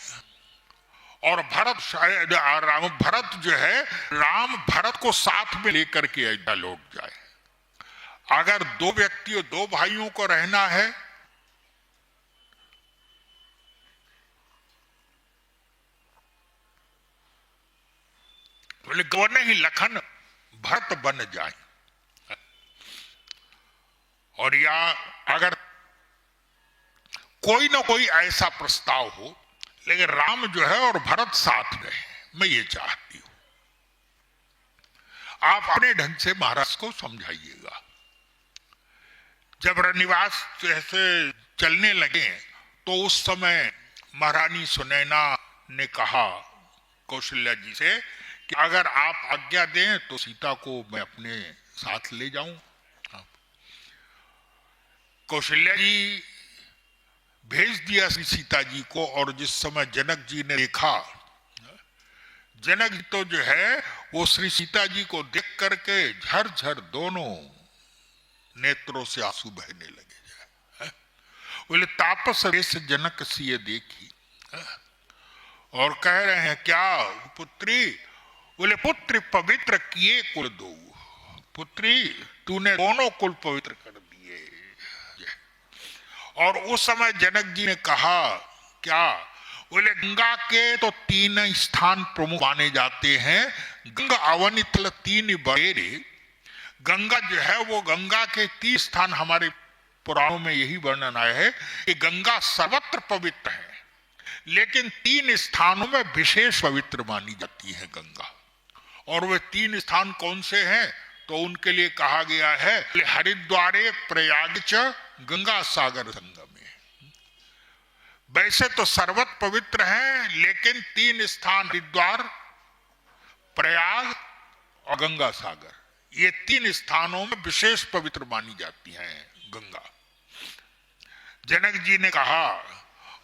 और भरत जो है राम भरत को साथ में लेकर के अयोध्या लौट जाए। अगर दो व्यक्तियों, दो भाइयों को रहना है, बोले गौर ही लखन भरत बन जाए। और या अगर कोई ना कोई ऐसा प्रस्ताव हो, लेकिन राम जो है और भरत साथ रहे, मैं ये चाहती हूं। आप अपने ढंग से महाराज को समझाइएगा। जब रनिवास जैसे चलने लगे तो उस समय महारानी सुनैना ने कहा कौशल्या जी से कि अगर आप आज्ञा दें तो सीता को मैं अपने साथ ले जाऊं। कौशल्या जी भेज दिया श्री सीता जी को, और जिस समय जनक जी ने देखा, जनक जी तो जो है वो श्री सीता जी को देख करके झरझर दोनों नेत्रों से आंसू बहने लगे। बोले तापस वेश जनक सिए देखी, और कह रहे हैं क्या पुत्री? बोले पुत्र पवित्र किए कुल दो, पुत्री तूने दोनों कुल पवित्र कर दिए। और उस समय जनक जी ने कहा क्या? बोले गंगा के तो 3 स्थान प्रमुख माने जाते हैं, गंगा अवनितल 3 बड़ेरे। गंगा जो है वो गंगा के 3 स्थान हमारे पुराणों में यही वर्णन आया है कि गंगा सर्वत्र पवित्र है, लेकिन 3 स्थानों में विशेष पवित्र मानी जाती है गंगा। और वे 3 स्थान कौन से हैं? तो उनके लिए कहा गया है हरिद्वारे प्रयाग च गंगा सागर संगमे। वैसे तो सर्वत्र पवित्र हैं, लेकिन 3 स्थान हरिद्वार, प्रयाग और गंगा सागर, ये 3 स्थानों में विशेष पवित्र मानी जाती हैं गंगा। जनक जी ने कहा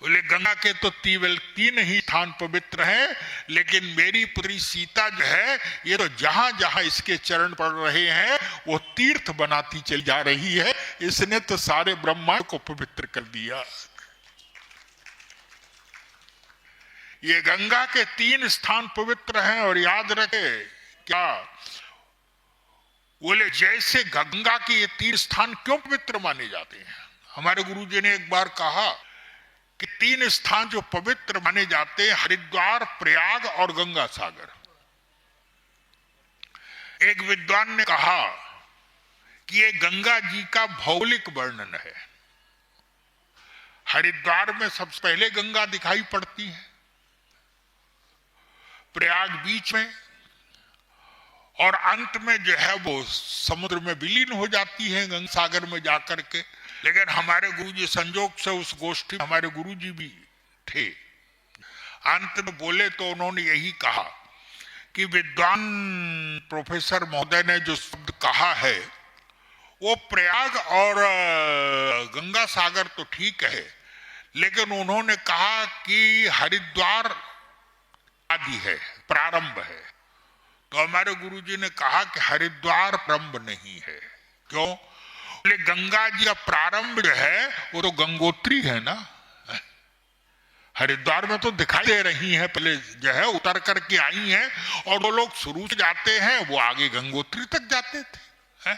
बोले गंगा के तो 3 ही स्थान पवित्र हैं, लेकिन मेरी पुत्री सीता जो है ये तो जहां जहां इसके चरण पड़ रहे हैं वो तीर्थ बनाती चली जा रही है, इसने तो सारे ब्रह्मांड को पवित्र कर दिया। ये गंगा के 3 स्थान पवित्र हैं। और याद रखे क्या बोले, जैसे गंगा के ये 3 स्थान क्यों पवित्र माने जाते हैं? हमारे गुरुजी ने एक बार कहा कि 3 स्थान जो पवित्र माने जाते हैं, हरिद्वार, प्रयाग और गंगा सागर। एक विद्वान ने कहा कि ये गंगा जी का भौगोलिक वर्णन है। हरिद्वार में सबसे पहले गंगा दिखाई पड़ती है, प्रयाग बीच में, और अंत में जो है वो समुद्र में विलीन हो जाती है गंगा सागर में जाकर के। लेकिन हमारे गुरुजी संजोग से उस गोष्ठी में हमारे गुरुजी भी थे। अंत में बोले तो उन्होंने यही कहा कि विद्वान प्रोफेसर महोदय ने जो शब्द कहा है वो प्रयाग और गंगा सागर तो ठीक है, लेकिन उन्होंने कहा कि हरिद्वार आदि है, प्रारंभ है। तो हमारे गुरुजी ने कहा कि हरिद्वार प्रारंभ नहीं है। क्यों? बोले गंगा जी का प्रारंभ जो है वो तो गंगोत्री है ना। हरिद्वार में तो दिखाई दे रही है, पहले जो है उतर करके आई हैं, और वो लोग शुरू से जाते हैं वो आगे गंगोत्री तक जाते थे।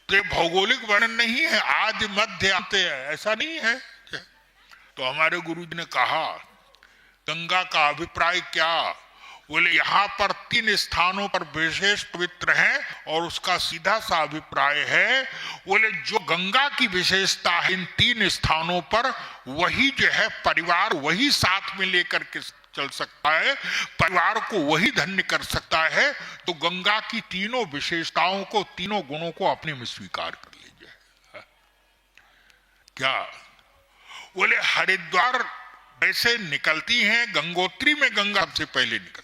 तो ये भौगोलिक वर्णन नहीं है, आदि मध्य अंत ऐसा नहीं है। तो हमारे गुरुजी ने कहा गंगा का अभिप्राय क्या? बोले यहाँ पर 3 स्थानों पर विशेष पवित्र हैं, और उसका सीधा सा अभिप्राय है, बोले जो गंगा की विशेषता है इन 3 स्थानों पर, वही जो है परिवार वही साथ में लेकर के चल सकता है, परिवार को वही धन्य कर सकता है तो गंगा की तीनों विशेषताओं को, तीनों गुणों को अपने में स्वीकार कर लीजिए। क्या बोले हरिद्वार ऐसे निकलती हैं, गंगोत्री में गंगा सबसे पहले निकलती,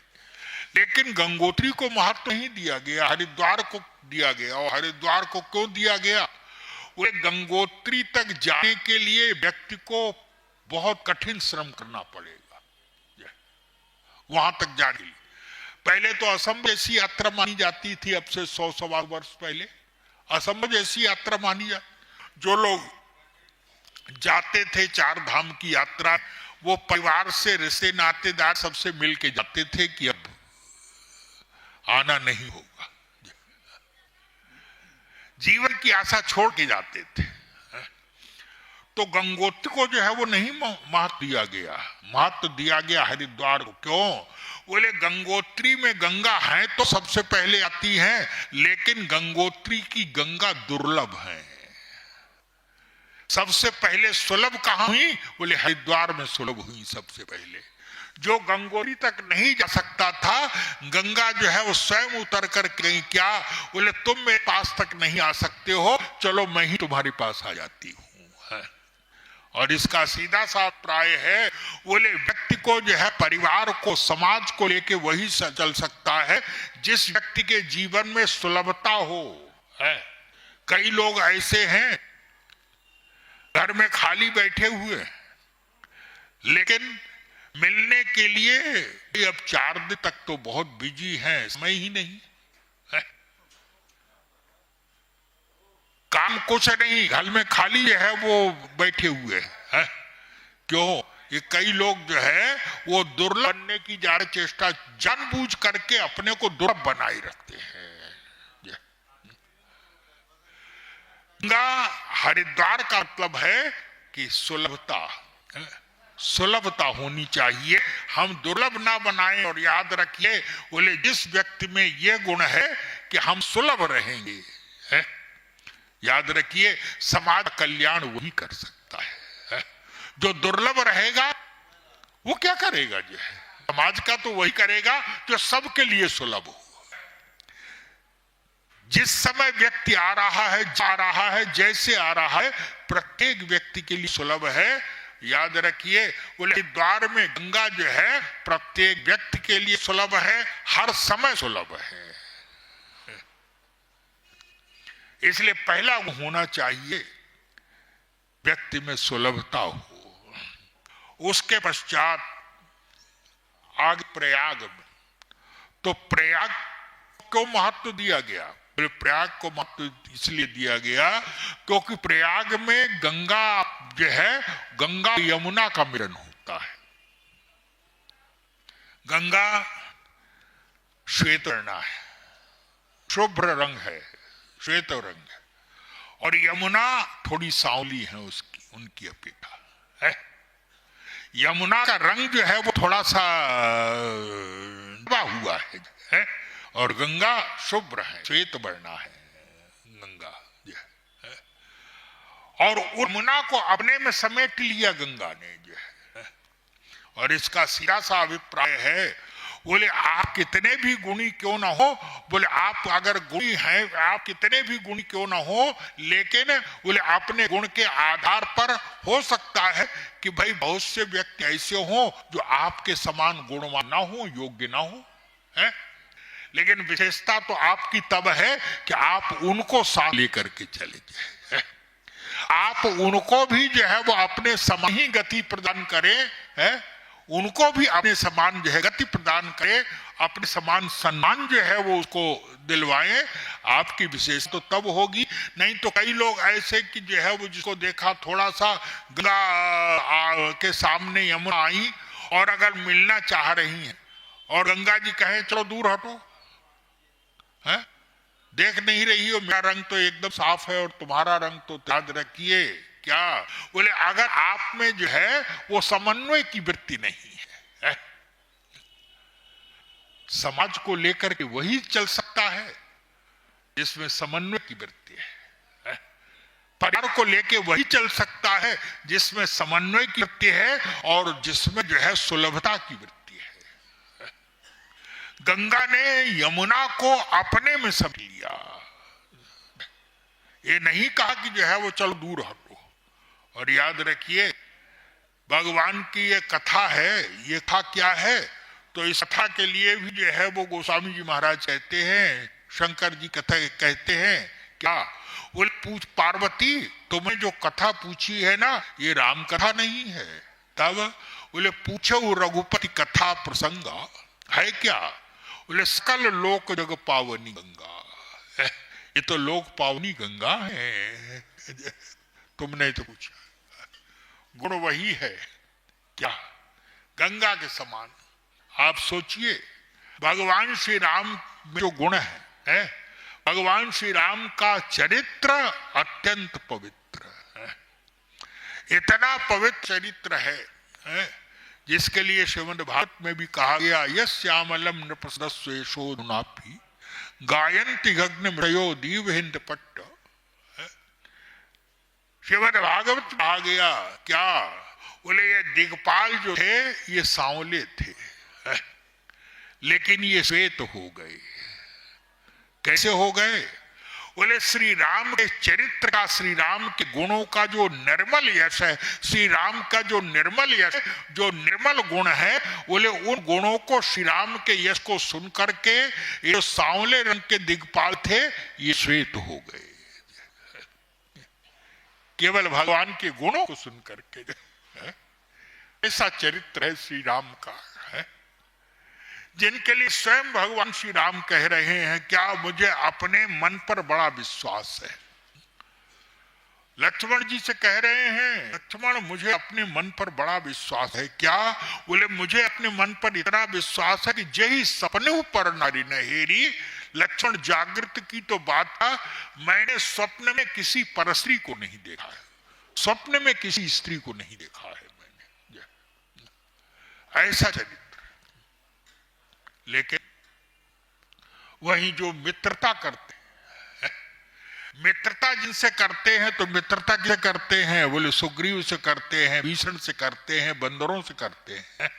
लेकिन गंगोत्री को महत्व नहीं दिया गया, हरिद्वार को दिया गया। और हरिद्वार को क्यों दिया गया? वो गंगोत्री तक जाने के लिए व्यक्ति को बहुत कठिन श्रम करना पड़ेगा वहां तक जाने के लिए। पहले तो असंभव जैसी यात्रा मानी जाती थी, अब से 100-125 वर्ष पहले असंभव जैसी यात्रा मानी जाती। जो लोग जाते थे 4 धाम की यात्रा, वो परिवार से, रिश्ते नातेदार सबसे मिल के जाते थे कि अब आना नहीं होगा, जीवन की आशा छोड़ के जाते थे। तो गंगोत्री को जो है वो नहीं महत्व दिया गया, महत्व दिया गया हरिद्वार को। क्यों? बोले गंगोत्री में गंगा है तो सबसे पहले आती है, लेकिन गंगोत्री की गंगा दुर्लभ है। सबसे पहले सुलभ कहां हुई? बोले हरिद्वार में सुलभ हुई सबसे पहले। जो गंगोत्री तक नहीं जा सकता था, गंगा जो है वो स्वयं उतर कर गई। क्या? बोले तुम मेरे पास तक नहीं आ सकते हो, चलो मैं ही तुम्हारे पास आ जाती हूं। और इसका सीधा सा प्राय है, बोले व्यक्ति को जो है, परिवार को, समाज को लेके वही चल सकता है जिस व्यक्ति के जीवन में सुलभता हो। कई लोग ऐसे हैं घर में खाली बैठे हुए, लेकिन मिलने के लिए अब 4 दिन तक तो बहुत बिजी हैं, समय ही नहीं है। काम कुछ नहीं, घर में खाली है वो बैठे हुए हैं। क्यों? ये कई लोग जो है वो दुर्लभ बनने की जारी चेष्टा जानबूझ करके अपने को दुर्लभ बनाए रखते हैं। गंगा हरिद्वार का मतलब है कि सुलभता, सुलभता होनी चाहिए, हम दुर्लभ ना बनाएं। और याद रखिए, बोले जिस व्यक्ति में ये गुण है कि हम सुलभ रहेंगे, याद रखिए समाज कल्याण वही कर सकता है। जो दुर्लभ रहेगा वो क्या करेगा? जो है समाज का तो वही करेगा जो सबके लिए सुलभ हो। जिस समय व्यक्ति आ रहा है, जा रहा है, जैसे आ रहा है, प्रत्येक व्यक्ति के लिए सुलभ है। याद रखिए, बोले द्वार में गंगा जो है प्रत्येक व्यक्ति के लिए सुलभ है, हर समय सुलभ है। इसलिए पहला होना चाहिए व्यक्ति में सुलभता हो। उसके पश्चात आगे प्रयाग में, तो प्रयाग को महत्व दिया गया। प्रयाग को महत्व इसलिए दिया गया क्योंकि प्रयाग में गंगा जो है, गंगा यमुना का मिलन होता है। गंगा श्वेत वर्ण है, शुभ्र रंग है, श्वेत रंग है, और यमुना थोड़ी सांवली है उसकी, उनकी अपेक्षा है। यमुना का रंग जो है वो थोड़ा सा दबा हुआ है, और गंगा शुभ्र है, श्वेत वर्ण है गंगा जो है। और यमुना को अपने में समेट लिया गंगा ने जो है। और इसका सीधा सा अभिप्राय है, बोले आप कितने भी गुणी क्यों ना हो, बोले आप अगर गुणी हैं, आप कितने भी गुणी क्यों ना हो, लेकिन बोले अपने गुण के आधार पर हो सकता है कि भाई बहुत से व्यक्ति ऐसे हो जो आपके समान गुणवान ना हो, योग्य ना हो, है? लेकिन विशेषता तो आपकी तब है कि आप उनको साथ लेकर के चले जाए, आप उनको भी जो है वो अपने समान ही गति प्रदान करें, है? उनको भी अपने समान जो है गति प्रदान करे, अपने समान सम्मान जो है वो उसको दिलवाएं। आपकी विशेषता तो तब होगी। नहीं तो कई लोग ऐसे कि जो है वो जिसको देखा थोड़ा सा गंगा के सामने यमुना आई और अगर मिलना चाह रही हैं और गंगा जी कहे चलो दूर हटो, है? देख नहीं रही हो, मेरा रंग तो एकदम साफ है और तुम्हारा रंग तो याद रखिए क्या, बोले अगर आप में जो है वो समन्वय की वृत्ति नहीं है, समाज को लेकर के वही चल सकता है जिसमें समन्वय की वृत्ति है, परिवार को लेके वही चल सकता है जिसमें समन्वय की वृत्ति है और जिसमें जो है सुलभता की वृत्ति है। गंगा ने यमुना को अपने में सब लिया, ये नहीं कहा कि जो है वो चलो दूर हटो। और याद रखिए भगवान की ये कथा है, ये कथा क्या है, तो इस कथा के लिए भी जो है वो गोस्वामी जी महाराज कहते हैं, शंकर जी कथा कहते हैं क्या, बोले पूछ पार्वती तुम्हें जो कथा पूछी है ना ये राम कथा नहीं है, तब बोले पूछो रघुपति कथा प्रसंगा है क्या, बोले सकल लोक जग पावनी गंगा, ये तो लोक पावनी गंगा है, तुमने तो पूछा, गुण वही है क्या, गंगा के समान। आप सोचिए भगवान श्री राम में जो गुण है, भगवान श्री राम का चरित्र अत्यंत पवित्र है, इतना पवित्र चरित्र है जिसके लिए श्रीमद् भागवत में भी कहा गया, यस्यामलम नृपसदस्वेशोधुनापि गायन्ति गग्न मृयो दीव हिंद पट्ट। श्रीमद् भागवत कहा गया क्या, बोले ये दिग्पाल जो थे ये सांवले थे, लेकिन ये श्वेत हो गए। कैसे हो गए, बोले श्री राम के चरित्र का, श्री राम के गुणों का जो निर्मल यश है, श्री राम का जो निर्मल यश, जो निर्मल गुण है, बोले उन गुणों को, श्री राम के यश को सुन करके ये सांवले रंग के दिग्पाल थे ये श्वेत हो गए, केवल भगवान के गुणों को सुन करके। ऐसा चरित्र है श्री राम का, है जिनके लिए स्वयं भगवान श्री राम कह रहे हैं क्या, मुझे अपने मन पर बड़ा विश्वास है। लक्ष्मण जी से कह रहे हैं, लक्ष्मण मुझे अपने मन पर बड़ा विश्वास है क्या, बोले मुझे अपने मन पर इतना विश्वास है कि जही सपने पर नारी नहेरी। लक्ष्मण जागृत की तो बात था, मैंने स्वप्न में किसी परस्त्री को नहीं देखा है, स्वप्न में किसी स्त्री को नहीं देखा है मैंने, ऐसा चरित्र। लेकिन वही जो मित्रता करते हैं, मित्रता जिनसे करते हैं तो मित्रता किसे करते हैं, बोले सुग्रीव से करते हैं, भीषण से करते हैं, बंदरों से करते हैं,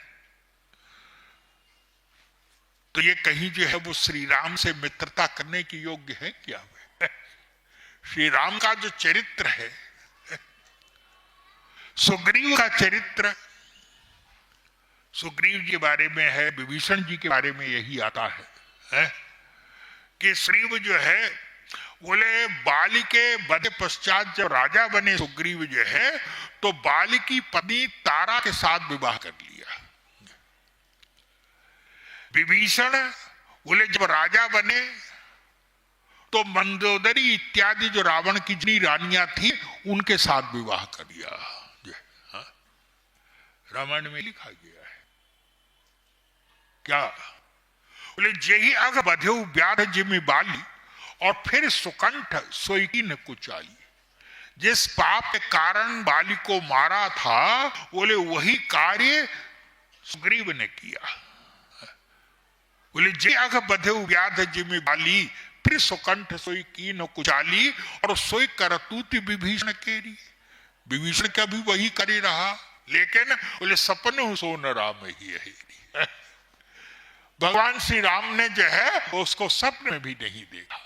तो ये कहीं जो है वो श्री राम से मित्रता करने की योग्य है क्या? श्री राम का जो चरित्र है, सुग्रीव का चरित्र, सुग्रीव जी के बारे में है, विभीषण जी के बारे में यही आता है कि सुग्रीव जो है बोले बाली के वध पश्चात जब राजा बने सुग्रीव जो है, तो बाली की पत्नी तारा के साथ विवाह कर लिया। विभीषण बोले जब राजा बने तो मंदोदरी इत्यादि जो रावण की जितनी रानियां थी उनके साथ विवाह कर दिया। रामायण में लिखा गया है। क्या? बोले जेहि अघ बधेउ व्याध जिमि बाली, और फिर सुकंठ सोई कीन कुचाली। जिस पाप के कारण बाली को मारा था, बोले वही कार्य सुग्रीव ने किया। बोले जे अघ बधेउ व्याध जिमि बाली, फिर सुकंठ सोई कीन कुचाली, और सोई करतूत विभीषण केरी। विभीषण का भी वही करी रहा, लेकिन बोले सपने सो न राम ही है। भगवान श्री राम ने जो है उसको सपने में भी नहीं देखा।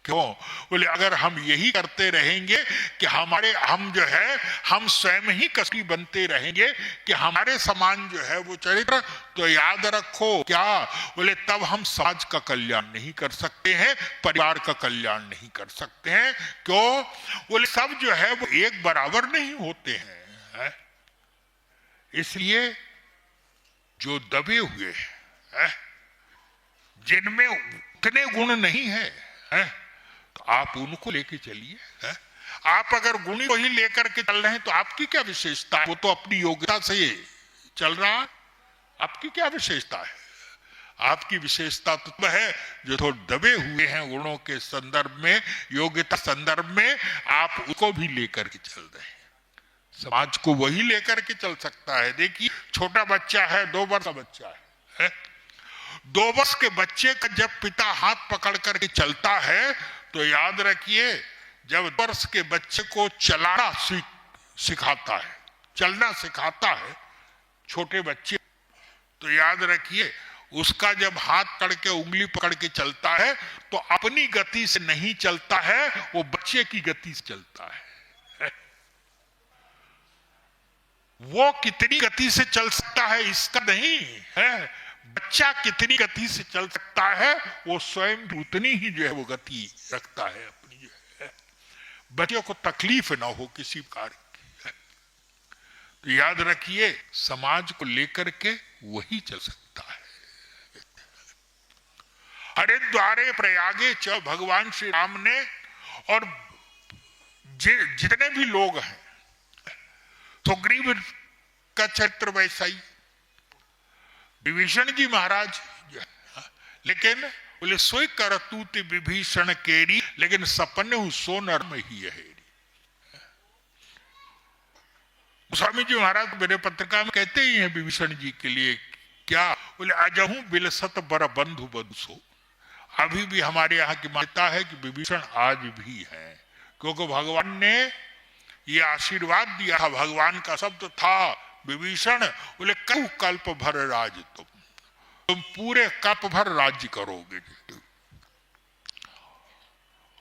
क्यों? बोले अगर हम यही करते रहेंगे कि हम जो है हम स्वयं ही कष्टी बनते रहेंगे कि हमारे समान जो है वो चरित्र, तो याद रखो क्या? बोले तब हम समाज का कल्याण नहीं कर सकते हैं, परिवार का कल्याण नहीं कर सकते हैं। क्यों? बोले सब जो है वो एक बराबर नहीं होते हैं। इसलिए जो दबे हुए हैं, जिनमें उतने गुण नहीं है, तो आप उनको लेके चलिए। आप अगर गुणी को ही लेकर के चल रहे हैं तो आपकी क्या विशेषता है? वो तो अपनी योग्यता से चल रहा है, आपकी क्या विशेषता है? आपकी विशेषता तो है जो थोड़े दबे हुए हैं गुणों के संदर्भ में, योग्यता संदर्भ में, आप उसको भी लेकर के चल रहे हैं। समाज को वही लेकर के चल सकता है। देखिए छोटा बच्चा है, 2 वर्ष का बच्चा है, 2 वर्ष के बच्चे का जब पिता हाथ पकड़ करके चलता है, तो याद रखिए जब 2 वर्ष के बच्चे को चलाना सिखाता है, चलना सिखाता है छोटे बच्चे, तो याद रखिए उसका जब हाथ पकड़ के उंगली पकड़ के चलता है तो अपनी गति से नहीं चलता है, वो बच्चे की गति से चलता है। वो कितनी गति से चल सकता है इसका नहीं है, बच्चा कितनी गति से चल सकता है वो स्वयं उतनी ही जो है वो गति रखता है अपनी जो है, बच्चे को तकलीफ ना हो किसी प्रकार की। तो याद रखिए समाज को लेकर के वही चल सकता है। हरिद्वारे प्रयागे च, भगवान श्री राम ने और जितने भी लोग हैं, सुग्रीव का चरित्र वैसा ही, विभीषण जी महाराज, लेकिन बोले सोई करतूत विभीषण केरी, लेकिन सपने सो नरम ही है। स्वामी जी महाराज मेरे पत्रिका में कहते ही हैं विभीषण जी के लिए क्या? बोले अजहू बिलसत बर बंधु बंधुसो। अभी भी हमारे यहाँ की मान्यता है कि विभीषण आज भी है, क्योंकि भगवान ने ये आशीर्वाद दिया था, भगवान का शब्द था विभीषण, बोले कऊ कल्प भर राज तुम पूरे कल्प भर राज्य करोगे।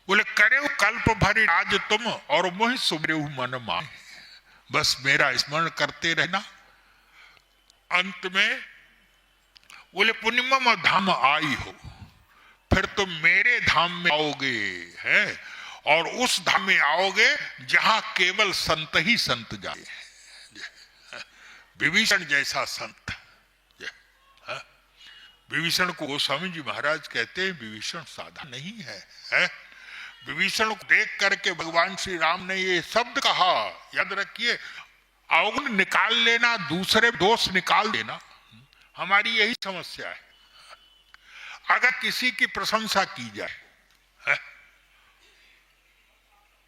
बोले करे कल्प भर राज तुम, और मोहि सुमरे मन माए। बस मेरा स्मरण करते रहना। अंत में बोले पुण्यम धाम आई हो, फिर तुम मेरे धाम में आओगे है, और उस धाम में आओगे जहां केवल संत ही संत जाए। विभीषण जैसा संत, विभीषण को गोस्वामी जी महाराज कहते हैं विभीषण साधा नहीं है। विभीषण को देख करके भगवान श्री राम ने ये शब्द कहा, याद रखिए अवगुण निकाल लेना, दूसरे दोष निकाल देना, हमारी यही समस्या है। अगर किसी की प्रशंसा की जाए,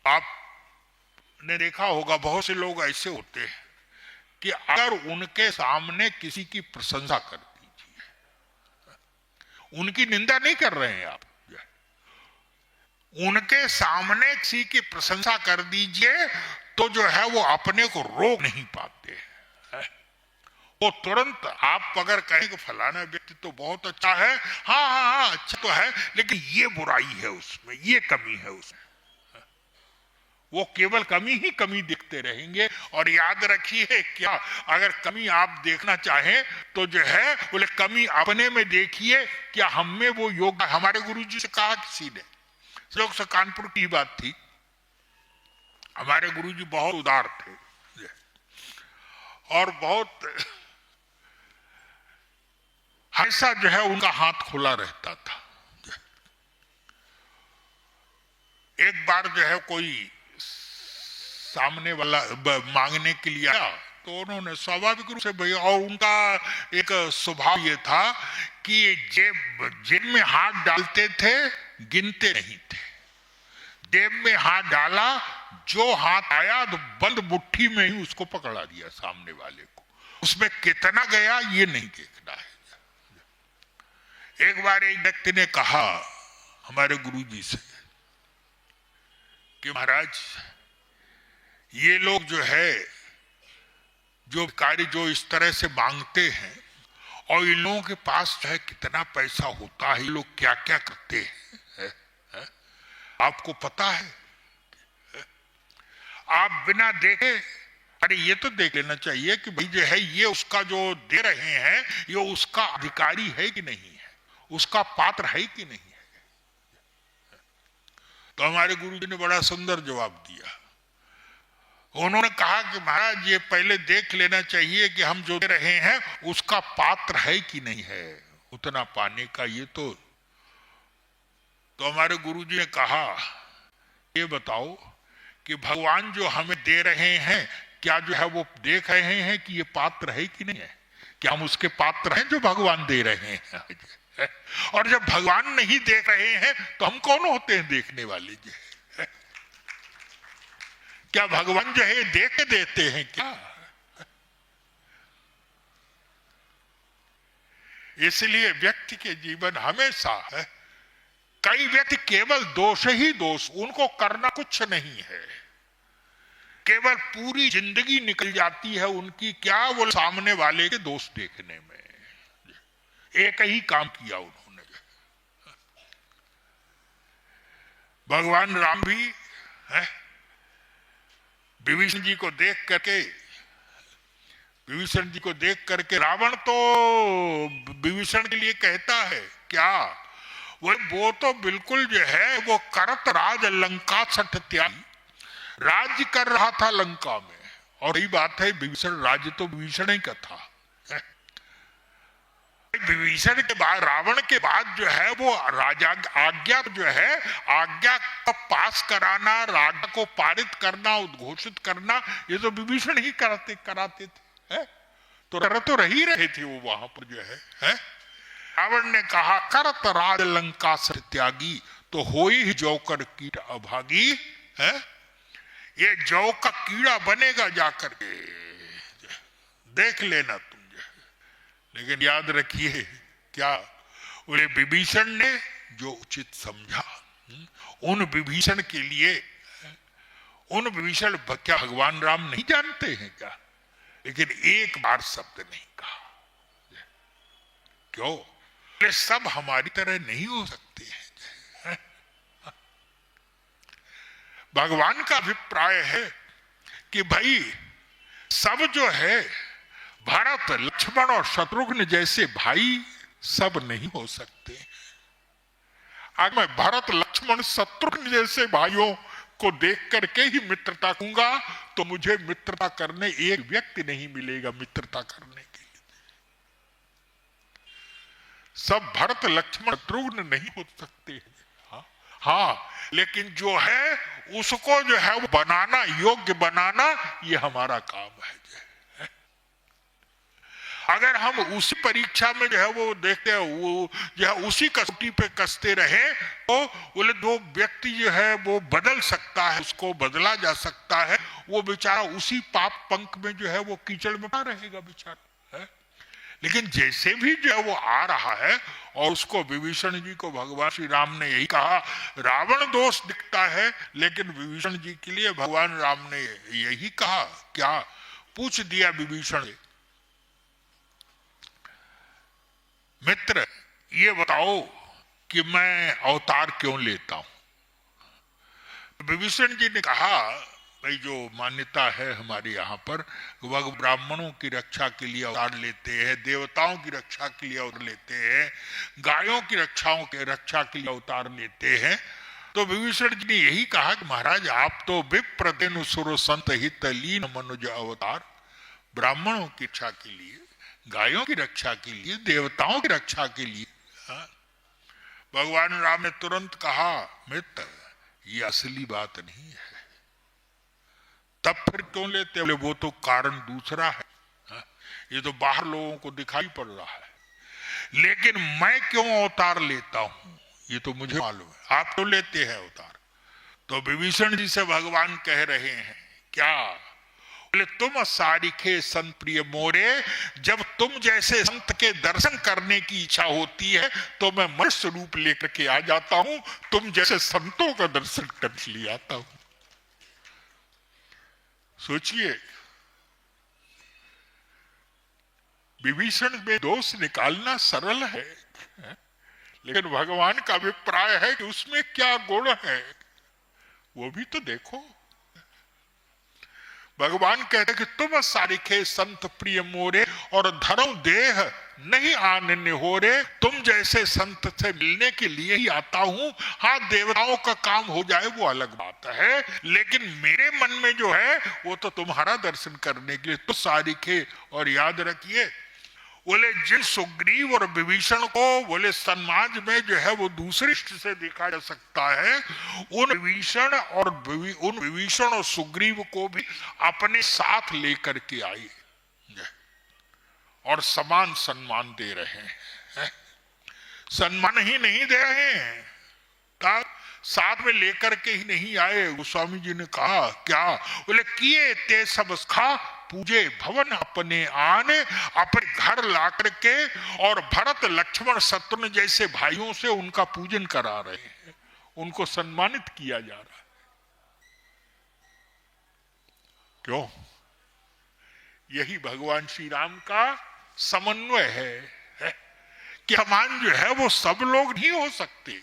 आपने देखा होगा बहुत से लोग ऐसे होते हैं कि अगर उनके सामने किसी की प्रशंसा कर दीजिए, उनकी निंदा नहीं कर रहे हैं आप, उनके सामने किसी की प्रशंसा कर दीजिए तो जो है वो अपने को रोक नहीं पाते हैं। वो तुरंत आप अगर कहें कि फलाना व्यक्ति तो बहुत अच्छा है, हाँ अच्छा तो है, लेकिन ये बुराई है उसमें, ये कमी है उसमें, वो केवल कमी ही कमी देखते रहेंगे। और याद रखिए क्या, अगर कमी आप देखना चाहें तो जो है बोले कमी अपने में देखिए, क्या हम में वो योग। हमारे गुरुजी से कहा किसी ने, लोग से कानपुर की बात थी, हमारे गुरुजी बहुत उदार थे और बहुत हमेशा जो है उनका हाथ खुला रहता था। एक बार जो है कोई सामने वाला मांगने के लिए आया तो उन्होंने स्वाभाविक रूप से भाई, और उनका एक स्वभाव ये था कि जेब में हाथ डालते थे, गिनते नहीं थे। जेब में हाथ डाला, जो हाथ आया तो बंद मुट्ठी में ही उसको पकड़ा दिया सामने वाले को, उसमें कितना गया ये नहीं देखना है। एक बार एक व्यक्ति ने कहा हमारे गुरुजी से कि महाराज, ये लोग जो है, जो कार्य जो इस तरह से मांगते हैं, और इन लोगों के पास जो है कितना पैसा होता है, ये लोग क्या क्या करते हैं, है? आपको पता है? आप बिना देखे, अरे ये तो देख लेना चाहिए कि भाई जो है ये उसका जो दे रहे हैं ये उसका अधिकारी है कि नहीं है, उसका पात्र है कि नहीं है। तो हमारे गुरु जी ने बड़ा सुंदर जवाब दिया। उन्होंने कहा कि महाराज, ये पहले देख लेना चाहिए कि हम जो दे रहे हैं उसका पात्र है कि नहीं है उतना पाने का। ये तो हमारे गुरु जी ने कहा, ये बताओ कि भगवान जो हमें दे रहे हैं, क्या जो है वो देख रहे हैं कि ये पात्र है कि नहीं है? क्या हम उसके पात्र हैं जो भगवान दे रहे हैं? और जब भगवान नहीं देख रहे हैं तो हम कौन होते हैं देखने वाले? जो है, क्या भगवान जो है देख के देते हैं क्या? इसलिए व्यक्ति के जीवन हमेशा है, कई व्यक्ति केवल दोष ही दोष, उनको करना कुछ नहीं है, केवल पूरी जिंदगी निकल जाती है उनकी क्या, वो सामने वाले के दोष देखने में। एक ही काम किया उन्होंने। भगवान राम भी है, विभीषण जी को देख करके रावण तो विभीषण के लिए कहता है क्या, वो तो बिल्कुल जो है वो करत राज लंका सठ त्यागी, राज्य कर रहा था लंका में। और यही बात है, विभीषण राज्य तो विभीषण ही का था। विभीषण के बाद, रावण के बाद जो है वो राजा आज्ञा जो है, आज्ञा का पास कराना, राजा को पारित करना, उद्घोषित करना, ये तो विभीषण ही कराते थे, है? तो रही रहे थे वो वहां पर जो है? रावण ने कहा करत राज लंका सठ त्यागी, तो होई ही जौकर कीट अभागी, है? ये जौ का कीड़ा बनेगा जाकर के, देख लेना तुम। लेकिन याद रखिए क्या, बोले विभीषण ने जो उचित समझा, उन विभीषण के लिए, उन विभीषण क्या भगवान राम नहीं जानते हैं क्या? लेकिन एक बार शब्द नहीं कहा। क्यों? बोले सब हमारी तरह नहीं हो सकते हैं। भगवान का अभिप्राय है कि भाई सब जो है, भरत लक्ष्मण और शत्रुघ्न जैसे भाई सब नहीं हो सकते। अगर मैं भरत लक्ष्मण शत्रुघ्न जैसे भाइयों को देख करके ही मित्रता करूंगा तो मुझे मित्रता करने एक व्यक्ति नहीं मिलेगा मित्रता करने के लिए। सब भरत लक्ष्मण शत्रुघ्न नहीं हो सकते हैं। हाँ, लेकिन जो है उसको जो है वो बनाना, योग्य बनाना, ये हमारा काम है। अगर हम उसी परीक्षा में जो है वो देखते हैं, वो जो है उसी कसौटी पे कसते रहे, तो बोले दो व्यक्ति जो है वो बदल सकता है, उसको बदला जा सकता है, वो बेचारा उसी पाप पंख में जो है वो कीचड़ में रहेगा बेचारा, है? लेकिन जैसे भी जो है वो आ रहा है, और उसको विभीषण जी को भगवान श्री राम ने यही कहा, रावण दोष दिखता है लेकिन विभीषण जी के लिए भगवान राम ने यही कहा, क्या पूछ दिया विभीषण ने, मित्र ये बताओ कि मैं अवतार क्यों लेता हूं? विभीषण जी ने कहा, भाई जो मान्यता है हमारे यहाँ पर, वह ब्राह्मणों की रक्षा के लिए अवतार लेते हैं, देवताओं की रक्षा के लिए अवतार लेते हैं, गायों की रक्षा के लिए अवतार लेते हैं। तो विभीषण जी ने यही कहा कि महाराज आप तो विप्रदेनु सुर संत हित लीन मनुज अवतार, ब्राह्मणों की रक्षा के लिए, गायों की रक्षा के लिए, देवताओं की रक्षा के लिए। भगवान राम ने तुरंत कहा, मित्र ये असली बात नहीं है, तब फिर क्यों लेते? बोले वो तो कारण दूसरा है, ये तो बाहर लोगों को दिखाई पड़ रहा है, लेकिन मैं क्यों अवतार लेता हूं ये तो मुझे मालूम है। आप क्यों लेते हैं अवतार? तो विभीषण जी से भगवान कह रहे हैं क्या? बोले तुम सारिखे संत प्रिय मोरे, जब तुम जैसे संत के दर्शन करने की इच्छा होती है तो मैं मनुष्य रूप लेकर के आ जाता हूं, तुम जैसे संतों का दर्शन कर लिए आता हूं। सोचिए, विभीषण में दोष निकालना सरल है, लेकिन भगवान का अभिप्राय है कि उसमें क्या गुण है वो भी तो देखो। भगवान कहते कि तुम सारिखे संत प्रिय मोरे, और धरो देह नहीं आनन्य हो रे, तुम जैसे संत से मिलने के लिए ही आता हूं। हाँ, देवताओं का काम हो जाए वो अलग बात है, लेकिन मेरे मन में जो है वो तो तुम्हारा दर्शन करने के लिए। तो सारिखे, और याद रखिए, बोले जिन सुग्रीव और विभीषण को बोले समाज में जो है वो दूसरी दृष्टि से देखा जा सकता है, उन विभीषण और सुग्रीव को भी अपने साथ लेकर के आए और समान सम्मान दे रहे हैं। सम्मान ही नहीं दे रहे हैं, तब साथ में लेकर के ही नहीं आए। गोस्वामी जी ने कहा क्या? बोले किए ते सब खा पूजे भवन अपने आने, अपने घर ला करके और भरत लक्ष्मण शत्रुघ्न जैसे भाइयों से उनका पूजन करा रहे हैं, उनको सम्मानित किया जा रहा है। क्यों? यही भगवान श्री राम का समन्वय है कि समान जो है वो सब लोग नहीं हो सकते।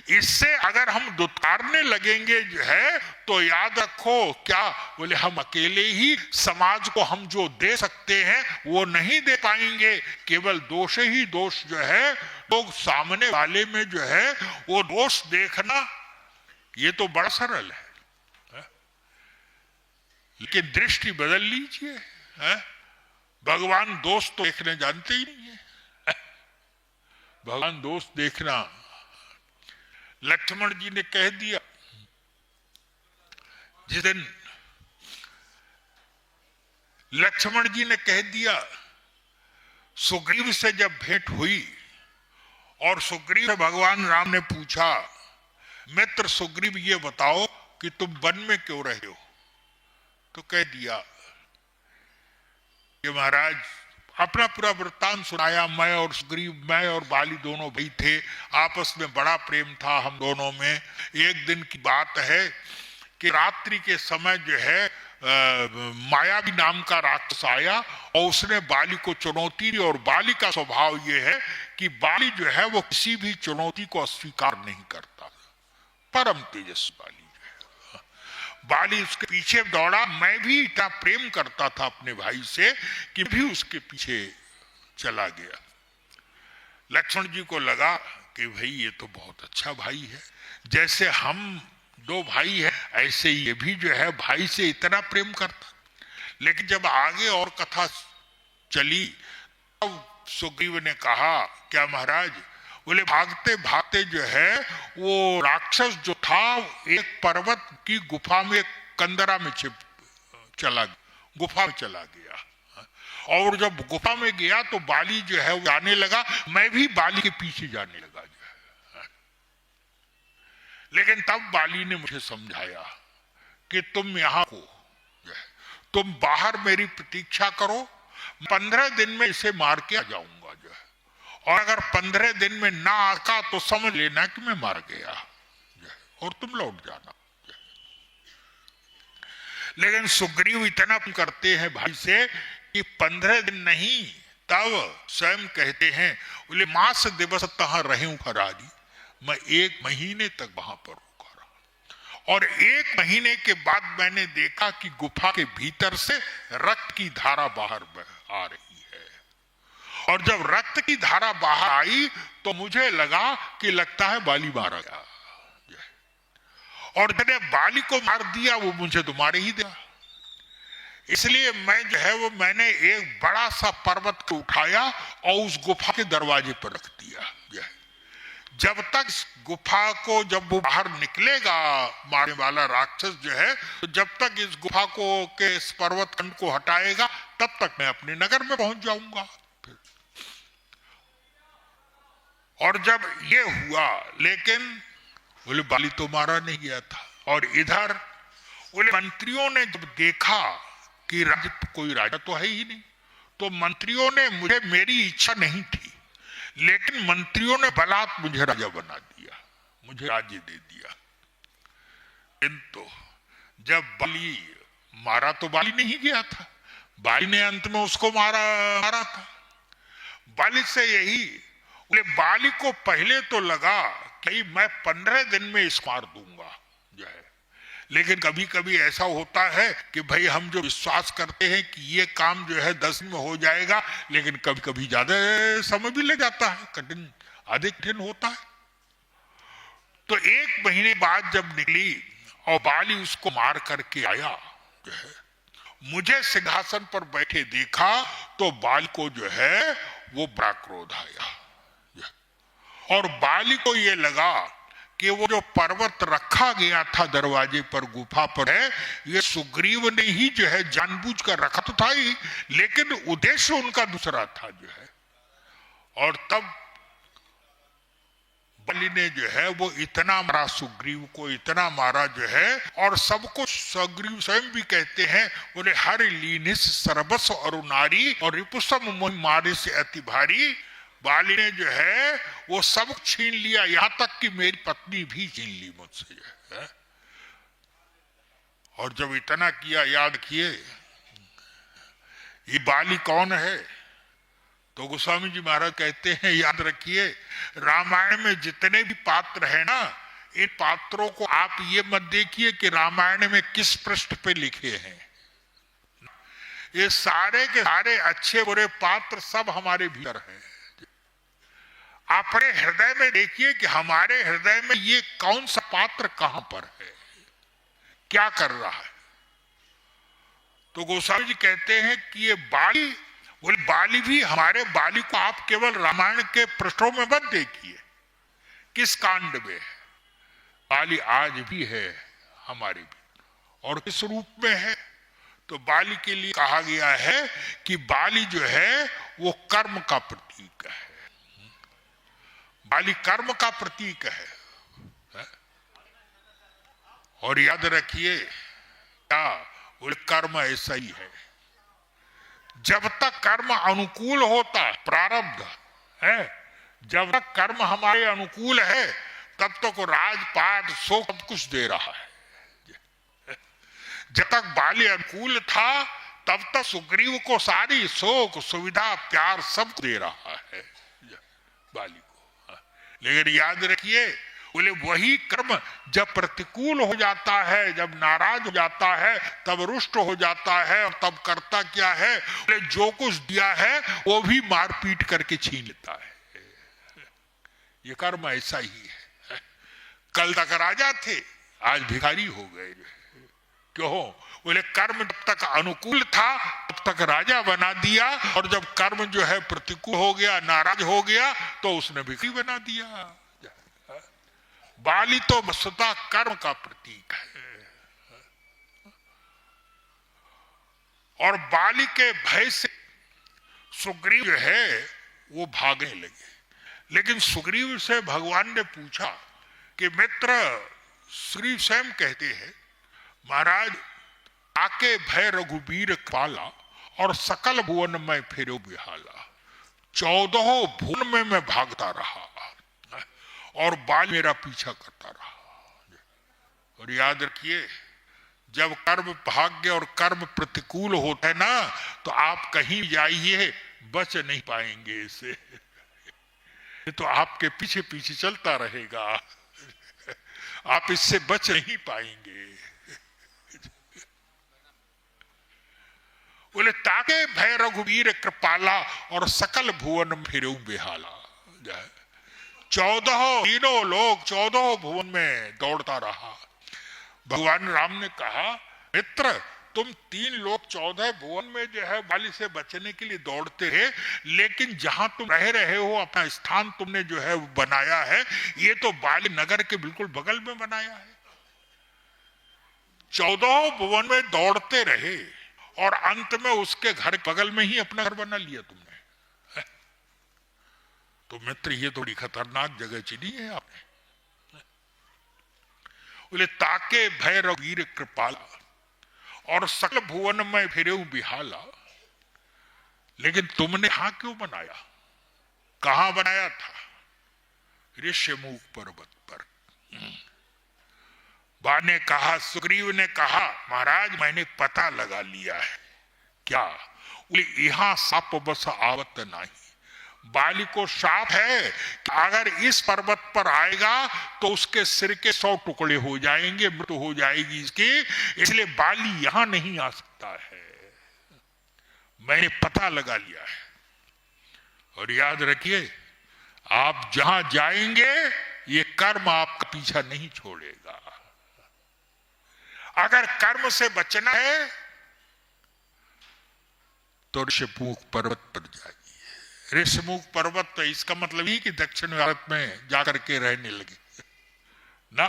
इससे अगर हम दुत्कारने लगेंगे जो है तो याद रखो क्या? बोले हम अकेले ही समाज को हम जो दे सकते हैं वो नहीं दे पाएंगे। केवल दोष ही दोष जो है, लोग सामने वाले में जो है वो दोष देखना ये तो बड़ा सरल है, लेकिन दृष्टि बदल लीजिए। भगवान दोष तो देखने जानते ही नहीं है। भगवान दोष देखना, लक्ष्मण जी ने कह दिया, जिस दिन लक्ष्मण जी ने कह दिया, सुग्रीव से जब भेंट हुई और सुग्रीव से भगवान राम ने पूछा, मित्र सुग्रीव ये बताओ कि तुम वन में क्यों रहे हो? तो कह दिया कि महाराज, अपना पूरा वृत्तांत सुनाया। मैं और सुग्रीव, मैं और बाली दोनों भाई थे, आपस में बड़ा प्रेम था हम दोनों में। एक दिन की बात है कि रात्रि के समय जो है मायावी नाम का राक्षस आया और उसने बाली को चुनौती दी। और बाली का स्वभाव ये है कि बाली जो है वो किसी भी चुनौती को अस्वीकार नहीं करता, परम तेजस्वी बाली। बाली उसके पीछे दौड़ा। मैं भी इतना प्रेम करता था अपने भाई से कि भी उसके पीछे चला गया। लक्ष्मण जी को लगा कि भाई ये तो बहुत अच्छा भाई है, जैसे हम दो भाई हैं ऐसे ही ये भी जो है भाई से इतना प्रेम करता। लेकिन जब आगे और कथा चली तब सुग्रीव ने कहा, क्या महाराज? बोले भागते भागते जो है वो राक्षस जो था एक पर्वत की गुफा में, कंदरा में गुफा में चला गया। और जब गुफा में गया तो बाली जो है वो जाने लगा, मैं भी बाली के पीछे जाने लगा जो है। लेकिन तब बाली ने मुझे समझाया कि तुम यहाँ को तुम बाहर मेरी प्रतीक्षा करो, 15 दिन में इसे मार के आ जाऊंगा जो है, और अगर 15 दिन में ना आका तो समझ लेना कि मैं मार गया और तुम लौट जाना। लेकिन सुग्रीव इतना करते हैं भाई से कि 15 दिन नहीं, तब स्वयं कहते हैं, बोले मास दिवस तहां रहूं फरारी, मैं 1 महीने तक वहां पर रुका रहा। और 1 महीने के बाद मैंने देखा कि गुफा के भीतर से रक्त की धारा बाहर आ रही है। और जब रक्त की धारा बाहर आई तो मुझे लगा कि लगता है बाली मारा गया, और मैंने बाली को मार दिया, वो मुझे तो मार ही दिया। इसलिए मैं जो है वो मैंने एक बड़ा सा पर्वत को उठाया और उस गुफा के दरवाजे पर रख दिया। जब तक इस गुफा को, जब वो बाहर निकलेगा मारने वाला राक्षस जो है, तो जब तक इस गुफा को के इस पर्वत खंड को हटाएगा तब तक मैं अपने नगर में पहुंच जाऊंगा। और जब ये हुआ, लेकिन बोले बाली तो मारा नहीं गया था। और इधर बोले मंत्रियों ने जब देखा कि कोई राजा तो है ही नहीं, तो मंत्रियों ने मेरी इच्छा नहीं थी, लेकिन मंत्रियों ने बलात् मुझे राजा बना दिया, मुझे राज्य दे दिया। किंतु जब बाली मारा तो बाली नहीं गया था, बाली ने अंत में उसको मारा था। बाली से यही बोले, बाली को पहले तो लगा कि मैं 15 दिन में इसको मार दूंगा जो है, लेकिन कभी कभी ऐसा होता है कि भाई हम जो विश्वास करते हैं कि ये काम जो है 10 दिन में हो जाएगा, लेकिन कभी कभी ज्यादा समय भी ले जाता है, कठिन, अधिक कठिन होता है। तो 1 महीने बाद जब निकली और बाली उसको मार करके आया जो है, मुझे सिंहासन पर बैठे देखा तो बाली को जो है वो बड़ा क्रोध आया। और बाली को ये लगा कि वो जो पर्वत रखा गया था दरवाजे पर, गुफा पर है, ये सुग्रीव ने ही जो है जानबूझ कर रखा तो था ही, लेकिन उद्देश्य उनका दूसरा था जो है। और तब बाली ने जो है वो इतना मारा सुग्रीव को, इतना मारा जो है, और सबको सुग्रीव स्वयं भी कहते हैं, बोले हर लीनिस सर्वस और नारी और रिपुसम मोहि मारे से अति भारी। बाली ने जो है वो सब छीन लिया, यहां तक कि मेरी पत्नी भी छीन ली मुझसे जो है। और जब इतना किया, याद किए ये बाली कौन है, तो गोस्वामी जी महाराज कहते हैं, याद रखिए रामायण में जितने भी पात्र हैं ना, इन पात्रों को आप ये मत देखिए कि रामायण में किस पृष्ठ पे लिखे हैं। ये सारे के सारे अच्छे बुरे पात्र सब हमारे भीतर हैं। अपने हृदय में देखिए कि हमारे हृदय में ये कौन सा पात्र कहां पर है, क्या कर रहा है। तो गोस्वामी जी कहते हैं कि ये बाली, बोले बाली भी हमारे, बाली को आप केवल रामायण के पृष्ठों में मत देखिए, किस कांड में है, बाली आज भी है हमारे भी। और किस रूप में है, तो बाली के लिए कहा गया है कि बाली जो है वो कर्म का प्रतीक है, बाली कर्म का प्रतीक है। और याद रखिए क्या, बोले कर्म ऐसा ही है, जब तक कर्म अनुकूल होता है, प्रारब्ध है, जब तक कर्म हमारे अनुकूल है तब तक तो राजपाट सुख सब कुछ दे रहा है। जब तक बाली अनुकूल था तब तक सुग्रीव को सारी सुख सुविधा प्यार सब दे रहा है बाली को। लेकिन याद रखिए, बोले वही कर्म जब प्रतिकूल हो जाता है, जब नाराज हो जाता है, तब रुष्ट हो जाता है, और तब करता क्या है, बोले जो कुछ दिया है वो भी मारपीट करके छीन लेता है। ये कर्म ऐसा ही है। कल तक राजा थे, आज भिखारी हो गए। क्यों? बोले कर्म जब तक अनुकूल था तब तक राजा बना दिया, और जब कर्म जो है प्रतिकूल हो गया, नाराज हो गया, तो उसने भिखारी बना दिया। बाली तो वस्तुतः कर्म का प्रतीक है। और बाली के भय से सुग्रीव जो है वो भागने लगे। लेकिन सुग्रीव से भगवान ने पूछा कि मित्र, सुग्रीव स्वयं कहते हैं, महाराज आके भय रघुबीर पाला और सकल भुवन में फिरो बिहाला, 14 भुवन में मैं भागता रहा और बाल मेरा पीछा करता रहा। और याद रखिए, जब कर्म भाग्य और कर्म प्रतिकूल होता है ना, तो आप कहीं जाइए बच नहीं पाएंगे इसे, ये तो आपके पीछे पीछे चलता रहेगा, आप इससे बच नहीं पाएंगे। बोले ताके भय रघुवीर कृपाला और सकल भुवन फिरऊ बेहाला, 14 तीनों लोग 14 भुवन में दौड़ता रहा। भगवान राम ने कहा, मित्र तुम 3 लोग 14 भुवन में जो है बाली से बचने के लिए दौड़ते रहे, लेकिन जहां तुम रह रहे हो अपना स्थान तुमने जो है बनाया है, ये तो बाली नगर के बिल्कुल बगल में बनाया है। 14 भुवन में दौड़ते रहे और अंत में उसके घर बगल में ही अपना घर बना लिया तुमने। तो मित्र, ये थोड़ी खतरनाक जगह चुनी है आपने। बोले ताके भय रघुवीर कृपाला और सकल भुवन में फिरे बिहाला। लेकिन तुमने यहां क्यों बनाया? कहां बनाया था? ऋष्यमुख पर्वत पर। बा ने कहा, सुग्रीव ने कहा, महाराज मैंने पता लगा लिया है। क्या? बोले यहां साप बस आवत नहीं। बाली को शाप है कि अगर इस पर्वत पर आएगा तो उसके सिर के 100 टुकड़े हो जाएंगे, मृत्यु हो जाएगी इसकी, इसलिए बाली यहां नहीं आ सकता है। मैंने पता लगा लिया है। और याद रखिए, आप जहां जाएंगे ये कर्म आपका पीछा नहीं छोड़ेगा। अगर कर्म से बचना है तो ऋष्यमुख पर्वत पर जाइए। ऋष्यमुख पर्वत, तो इसका मतलब ही कि दक्षिण भारत में जाकर के रहने लगे ना।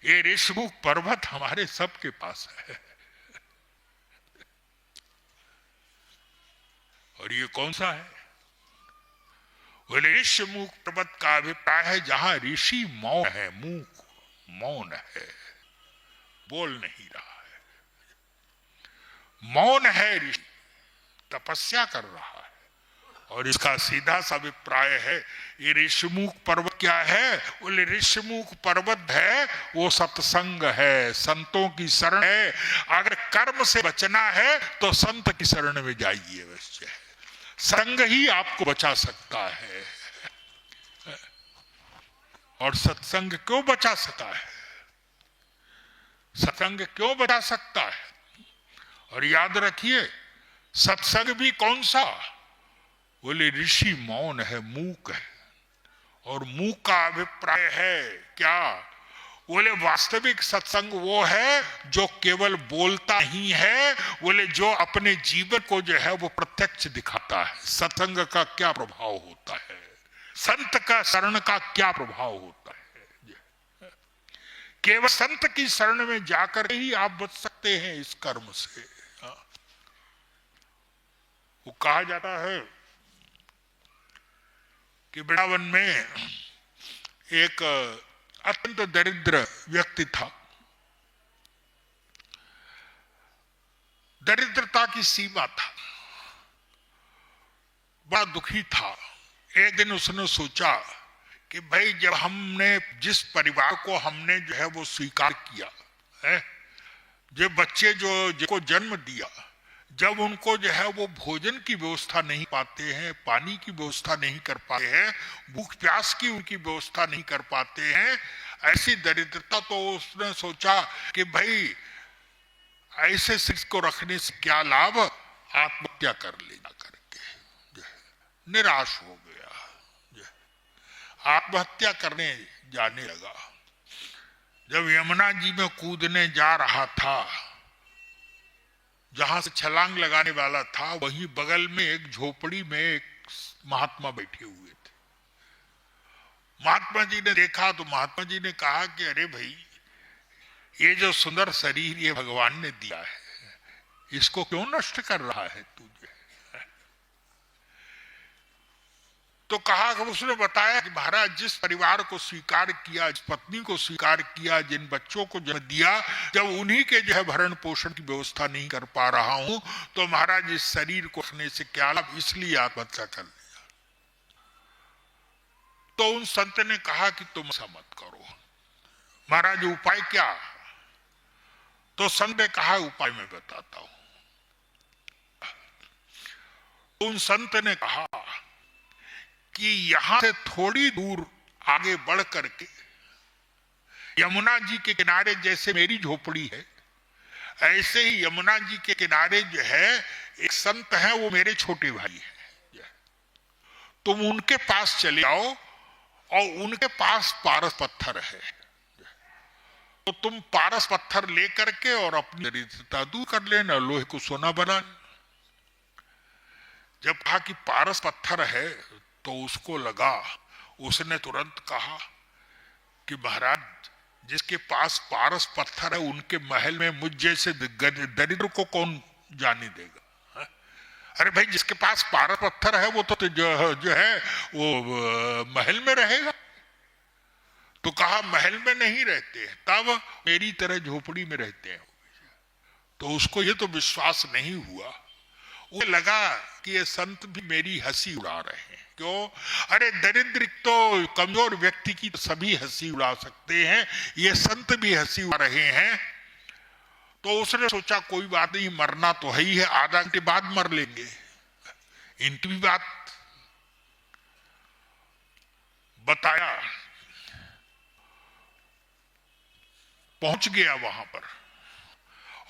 ये ऋष्यमुख पर्वत हमारे सबके पास है। और ये कौन सा है? बोले ऋष्यमुख पर्वत का अभिप्राय है जहां ऋषि मौन है, मूक मौन है, बोल नहीं रहा है, मौन है, ऋषि तपस्या कर रहा है। और इसका सीधा सा अभिप्राय है, ये ऋष्यमुख पर्वत क्या है? बोले ऋष्यमुख पर्वत है वो सत्संग है, संतों की शरण है। अगर कर्म से बचना है तो संत की शरण में जाइए। अवश्य संग ही आपको बचा सकता है। और सत्संग क्यों बचा सकता है? सत्संग क्यों बचा सकता है? और याद रखिए, सत्संग भी कौन सा? बोले ऋषि मौन है, मूक है। और मूक का अभिप्राय है क्या? बोले वास्तविक सत्संग वो है जो केवल बोलता ही है, बोले जो अपने जीवन को जो है वो प्रत्यक्ष दिखाता है। सत्संग का क्या प्रभाव होता है, संत का शरण का क्या प्रभाव होता है। केवल संत की शरण में जाकर ही आप बच सकते हैं इस कर्म से। वो कहा जाता है कि वृंदावन में एक अत्यंत दरिद्र व्यक्ति था। दरिद्रता की सीमा था, बड़ा दुखी था। एक दिन उसने सोचा कि भाई, जब हमने जिस परिवार को हमने जो है वो स्वीकार किया है, जो बच्चे जो जिनको जन्म दिया, जब उनको जो है वो भोजन की व्यवस्था नहीं पाते हैं, पानी की व्यवस्था नहीं कर पाते हैं, भूख प्यास की उनकी व्यवस्था नहीं कर पाते हैं, ऐसी दरिद्रता, तो उसने सोचा कि भाई ऐसे शिष्य को रखने से क्या लाभ, आत्महत्या कर लेना करके निराश हो गया, आत्महत्या करने जाने लगा। जब यमुना जी में कूदने जा रहा था, जहां से छलांग लगाने वाला था, वहीं बगल में एक झोपड़ी में एक महात्मा बैठे हुए थे। महात्मा जी ने देखा तो महात्मा जी ने कहा कि अरे भाई, ये जो सुंदर शरीर ये भगवान ने दिया है, इसको क्यों नष्ट कर रहा है तुझे? तो कहा कि उसने बताया कि महाराज, जिस परिवार को स्वीकार किया, जिस पत्नी को स्वीकार किया, जिन बच्चों को जन्म दिया, जब उन्हीं के जो है भरण पोषण की व्यवस्था नहीं कर पा रहा हूं, तो महाराज इस शरीर को रखने से क्या लाभ, इसलिए आत्महत्या कर लिया। तो उन संत ने कहा कि तुम ऐसा मत करो महाराज, उपाय क्या? तो संत ने कहा उपाय मैं बताता हूं। उन संत ने कहा कि यहां से थोड़ी दूर आगे बढ़ करके यमुना जी के किनारे, जैसे मेरी झोपड़ी है, ऐसे ही यमुना जी के किनारे जो है एक संत है, वो मेरे छोटे भाई हैं। तुम उनके पास चले आओ और उनके पास पारस पत्थर है, तो तुम पारस पत्थर लेकर के और अपनी दरिद्रता दूर कर लेना, लोहे को सोना बना लेना। जब कहा कि पारस पत्थर है तो उसको लगा, उसने तुरंत कहा कि महाराज जिसके पास पारस पत्थर है उनके महल में मुझ जैसे दरिद्र को कौन जाने देगा? अरे भाई जिसके पास पारस पत्थर है वो तो जो है वो महल में रहेगा। तो कहा महल में नहीं रहते हैं, तब मेरी तरह झोपड़ी में रहते हैं। तो उसको ये तो विश्वास नहीं हुआ, वो लगा कि ये संत भी मेरी हंसी उड़ा रहे हैं। क्यों? अरे दरिद्र तो कमजोर व्यक्ति की तो सभी हंसी उड़ा सकते हैं, ये संत भी हंसी उड़ा रहे हैं। तो उसने सोचा कोई बात नहीं, मरना तो है ही है, आधा घंटे बाद मर लेंगे, इनकी भी बात बताया। पहुंच गया वहां पर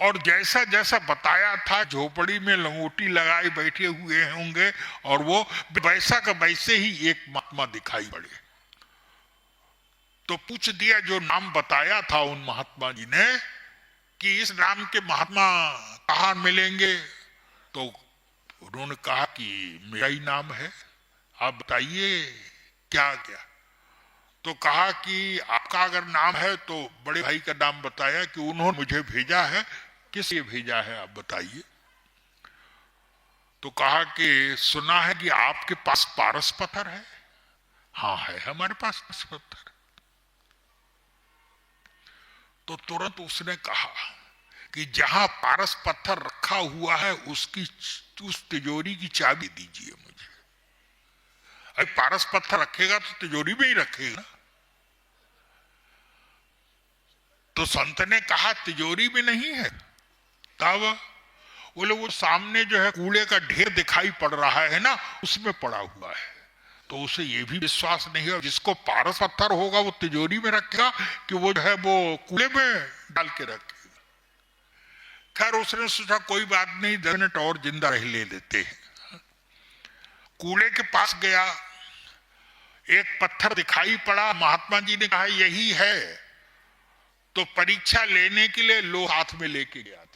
और जैसा जैसा बताया था झोपड़ी में लंगोटी लगाए बैठे हुए होंगे और वो वैसा का वैसे ही एक महात्मा दिखाई पड़े। तो पूछ दिया जो नाम बताया था उन महात्मा जी ने कि इस नाम के महात्मा कहाँ मिलेंगे? तो उन्होंने कहा कि मेरा ही नाम है, आप बताइए क्या क्या। तो कहा कि आपका अगर नाम है तो बड़े भाई का नाम बताया कि उन्होंने मुझे भेजा है। किस लिए भेजा है आप बताइए? तो कहा कि सुना है कि आपके पास पारस पत्थर है। हाँ है, हमारे पास पारस पत्थर। तो तुरंत उसने कहा कि जहां पारस पत्थर रखा हुआ है उसकी उस तिजोरी की चाबी दीजिए मुझे। अरे पारस पत्थर रखेगा तो तिजोरी में ही रखेगा। तो संत ने कहा तिजोरी में नहीं है। तब बोले वो सामने जो है कूड़े का ढेर दिखाई पड़ रहा है ना, उसमें पड़ा हुआ है। तो उसे ये भी विश्वास नहीं है जिसको पारस पत्थर होगा वो तिजोरी में रखेगा कि वो जो है वो कूड़े में डाल के रखेगा। खैर उसने सोचा कोई बात नहीं, 10 मिनट और जिंदा रह ले लेते हैं। कूड़े के पास गया, एक पत्थर दिखाई पड़ा। महात्मा जी ने कहा यही है। तो परीक्षा लेने के लिए लोहा हाथ में लेके गया था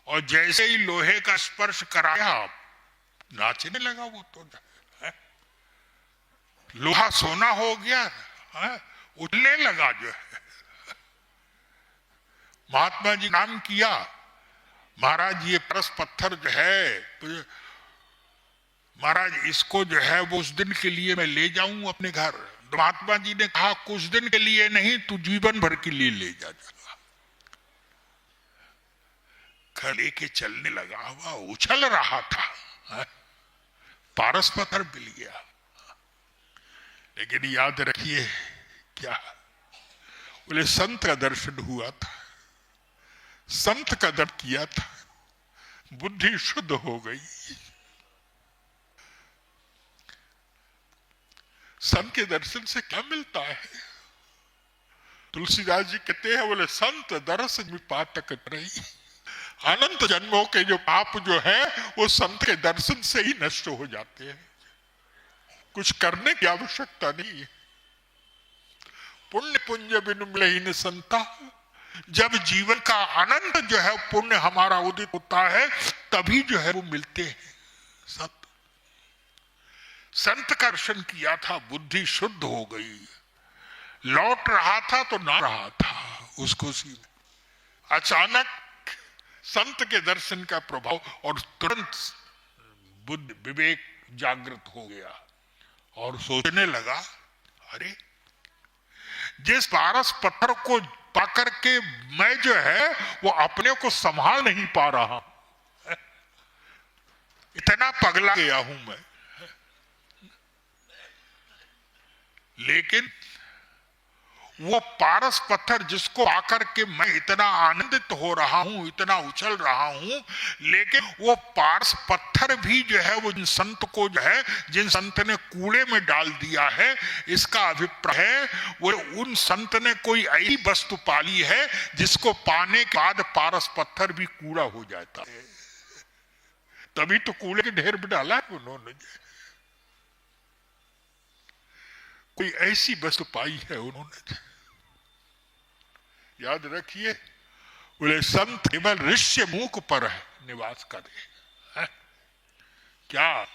और जैसे ही लोहे का स्पर्श कराया नाचने लगा वो तो है? लोहा सोना हो गया है? उठने लगा जो है। महात्मा जी नाम किया, महाराज ये पारस पत्थर जो है महाराज इसको जो है वो उस दिन के लिए मैं ले जाऊं अपने घर। महात्मा जी ने कहा कुछ दिन के लिए नहीं, तू जीवन भर के लिए ले जा। घर लेके चलने लगा, हुआ उछल रहा था, पारस पत्थर मिल गया। लेकिन याद रखिए क्या बोले, संत का दर्शन हुआ था, संत का दर्शन किया था, बुद्धि शुद्ध हो गई। संत के दर्शन से क्या मिलता है? तुलसीदास जी कहते हैं बोले संत दर्शन में पातक रही। अनंत जन्मों के जो पाप जो है वो संत के दर्शन से ही नष्ट हो जाते हैं, कुछ करने की आवश्यकता नहीं है। पुण्य पुंज बिनु मिलहि संता, जब जीवन का अनंत जो है पुण्य हमारा उदित होता है तभी जो है वो मिलते हैं। संत का दर्शन किया था, बुद्धि शुद्ध हो गई। लौट रहा था तो ना रहा था उसको सी अचानक संत के दर्शन का प्रभाव और तुरंत बुद्धि विवेक जागृत हो गया और सोचने लगा अरे जिस पारस पत्थर को पाकर के मैं जो है वो अपने को संभाल नहीं पा रहा, इतना पगला गया हूं मैं। लेकिन वो पारस पत्थर जिसको आकर के मैं इतना आनंदित हो रहा हूं, इतना उछल रहा हूं, लेकिन वो पारस पत्थर भी जो है वो जिन संत को जो है जिन संत ने कूड़े में डाल दिया है, इसका अभिप्राय है वो उन संत ने कोई ऐसी वस्तु पाली है जिसको पाने के बाद पारस पत्थर भी कूड़ा हो जाता है। तभी तो कूड़े के ढेर में डाला है उन्होंने, कोई ऐसी वस्तु पाई है उन्होंने। याद रखिए, बोले संत केवल ऋष्य मुख पर है निवास करे है? क्या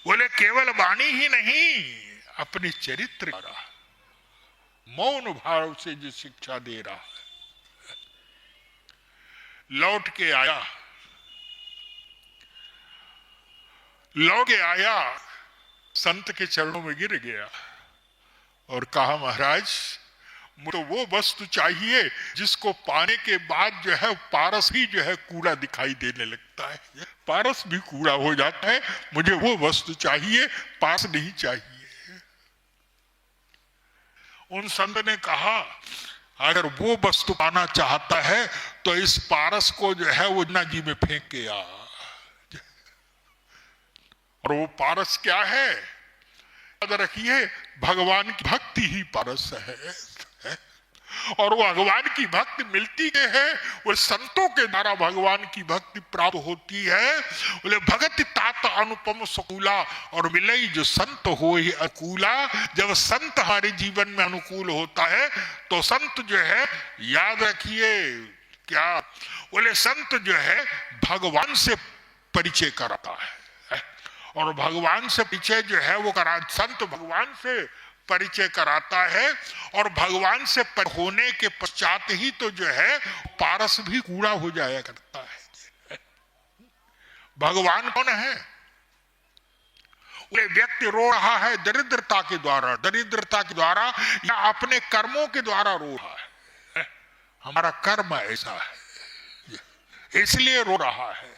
बोले केवल वाणी ही नहीं, अपने चरित्र द्वारा मौन भाव से जो शिक्षा दे रहा है। लौट के आया, संत के चरणों में गिर गया और कहा महाराज मुझे तो वो वस्तु चाहिए जिसको पाने के बाद जो है पारस ही जो है कूड़ा दिखाई देने लगता है, पारस भी कूड़ा हो जाता है, मुझे वो वस्तु चाहिए, पास नहीं चाहिए। उन संत ने कहा अगर वो वस्तु पाना चाहता है तो इस पारस को जो है वो गंगा जी में फेंक के आ। और वो पारस क्या है? याद रखिए, भगवान की भक्ति ही पारस है। और वो भगवान की भक्ति मिलती है, वो संतों के द्वारा भगवान की भक्ति प्राप्त होती है। बोले भगति तात अनुपम सकूला, और मिलई जो संत हो ही अनुकूला। जब संत हमारे जीवन में अनुकूल होता है तो संत जो है, याद रखिए क्या बोले, संत जो है भगवान से परिचय कराता है। और भगवान से परिचय जो है वो संत भगवान से परिचय कराता है। और भगवान से होने के पश्चात ही तो जो है पारस भी कूड़ा हो जाया करता है। भगवान कौन है? वो व्यक्ति रो रहा है दरिद्रता के द्वारा या अपने कर्मों के द्वारा रो रहा है। हमारा कर्म ऐसा है इसलिए रो रहा है।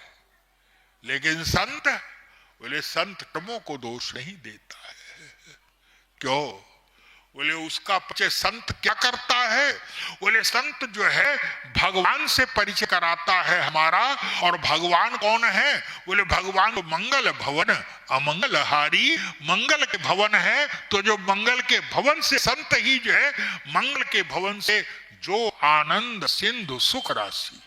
लेकिन संत बोले संत कर्मों को दोष नहीं देता है। क्यों? बोले उसका परिचय संत क्या करता है? बोले संत जो है भगवान से परिचय कराता है हमारा। और भगवान कौन है? बोले भगवान मंगल भवन अमंगल हारी, मंगल के भवन है। तो जो मंगल के भवन से संत ही जो है, मंगल के भवन से जो आनंद सिंधु सुख राशि।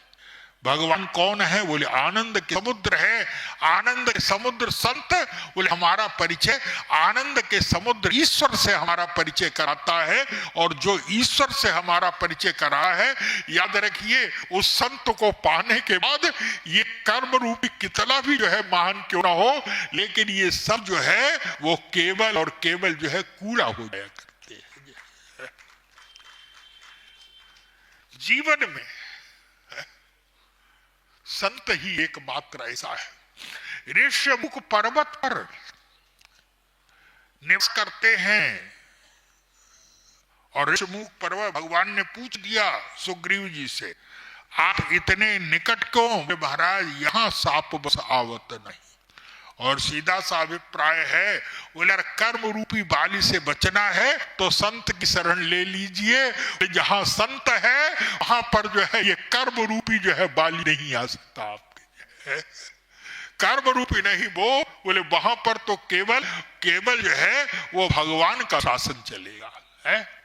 भगवान कौन है? बोले आनंद के समुद्र है। आनंद के समुद्र संत, बोले हमारा परिचय आनंद के समुद्र ईश्वर से हमारा परिचय कराता है। और जो ईश्वर से हमारा परिचय करा है, याद रखिए, उस संत को पाने के बाद ये कर्म रूपी कितना भी जो है महान क्यों ना हो, लेकिन ये सब जो है वो केवल और केवल जो है कूड़ा हो जाया करते हैं। जीवन में संत ही एकमात्र ऐसा है। ऋष्यमुख पर्वत पर निवास करते हैं। और ऋष्यमुख पर्वत भगवान ने पूछ दिया सुग्रीव जी से, आप इतने निकट क्यों? महाराज यहाँ साप बस आवत नहीं। और सीधा सा अभिप्राय है, बोले कर्म रूपी बाली से बचना है तो संत की शरण ले लीजिए। जहां संत है वहां पर जो है ये कर्म रूपी जो है बाली नहीं आ सकता आपके। कर्म रूपी नहीं वो, बोले वहां पर तो केवल जो है वो भगवान का शासन चलेगा है।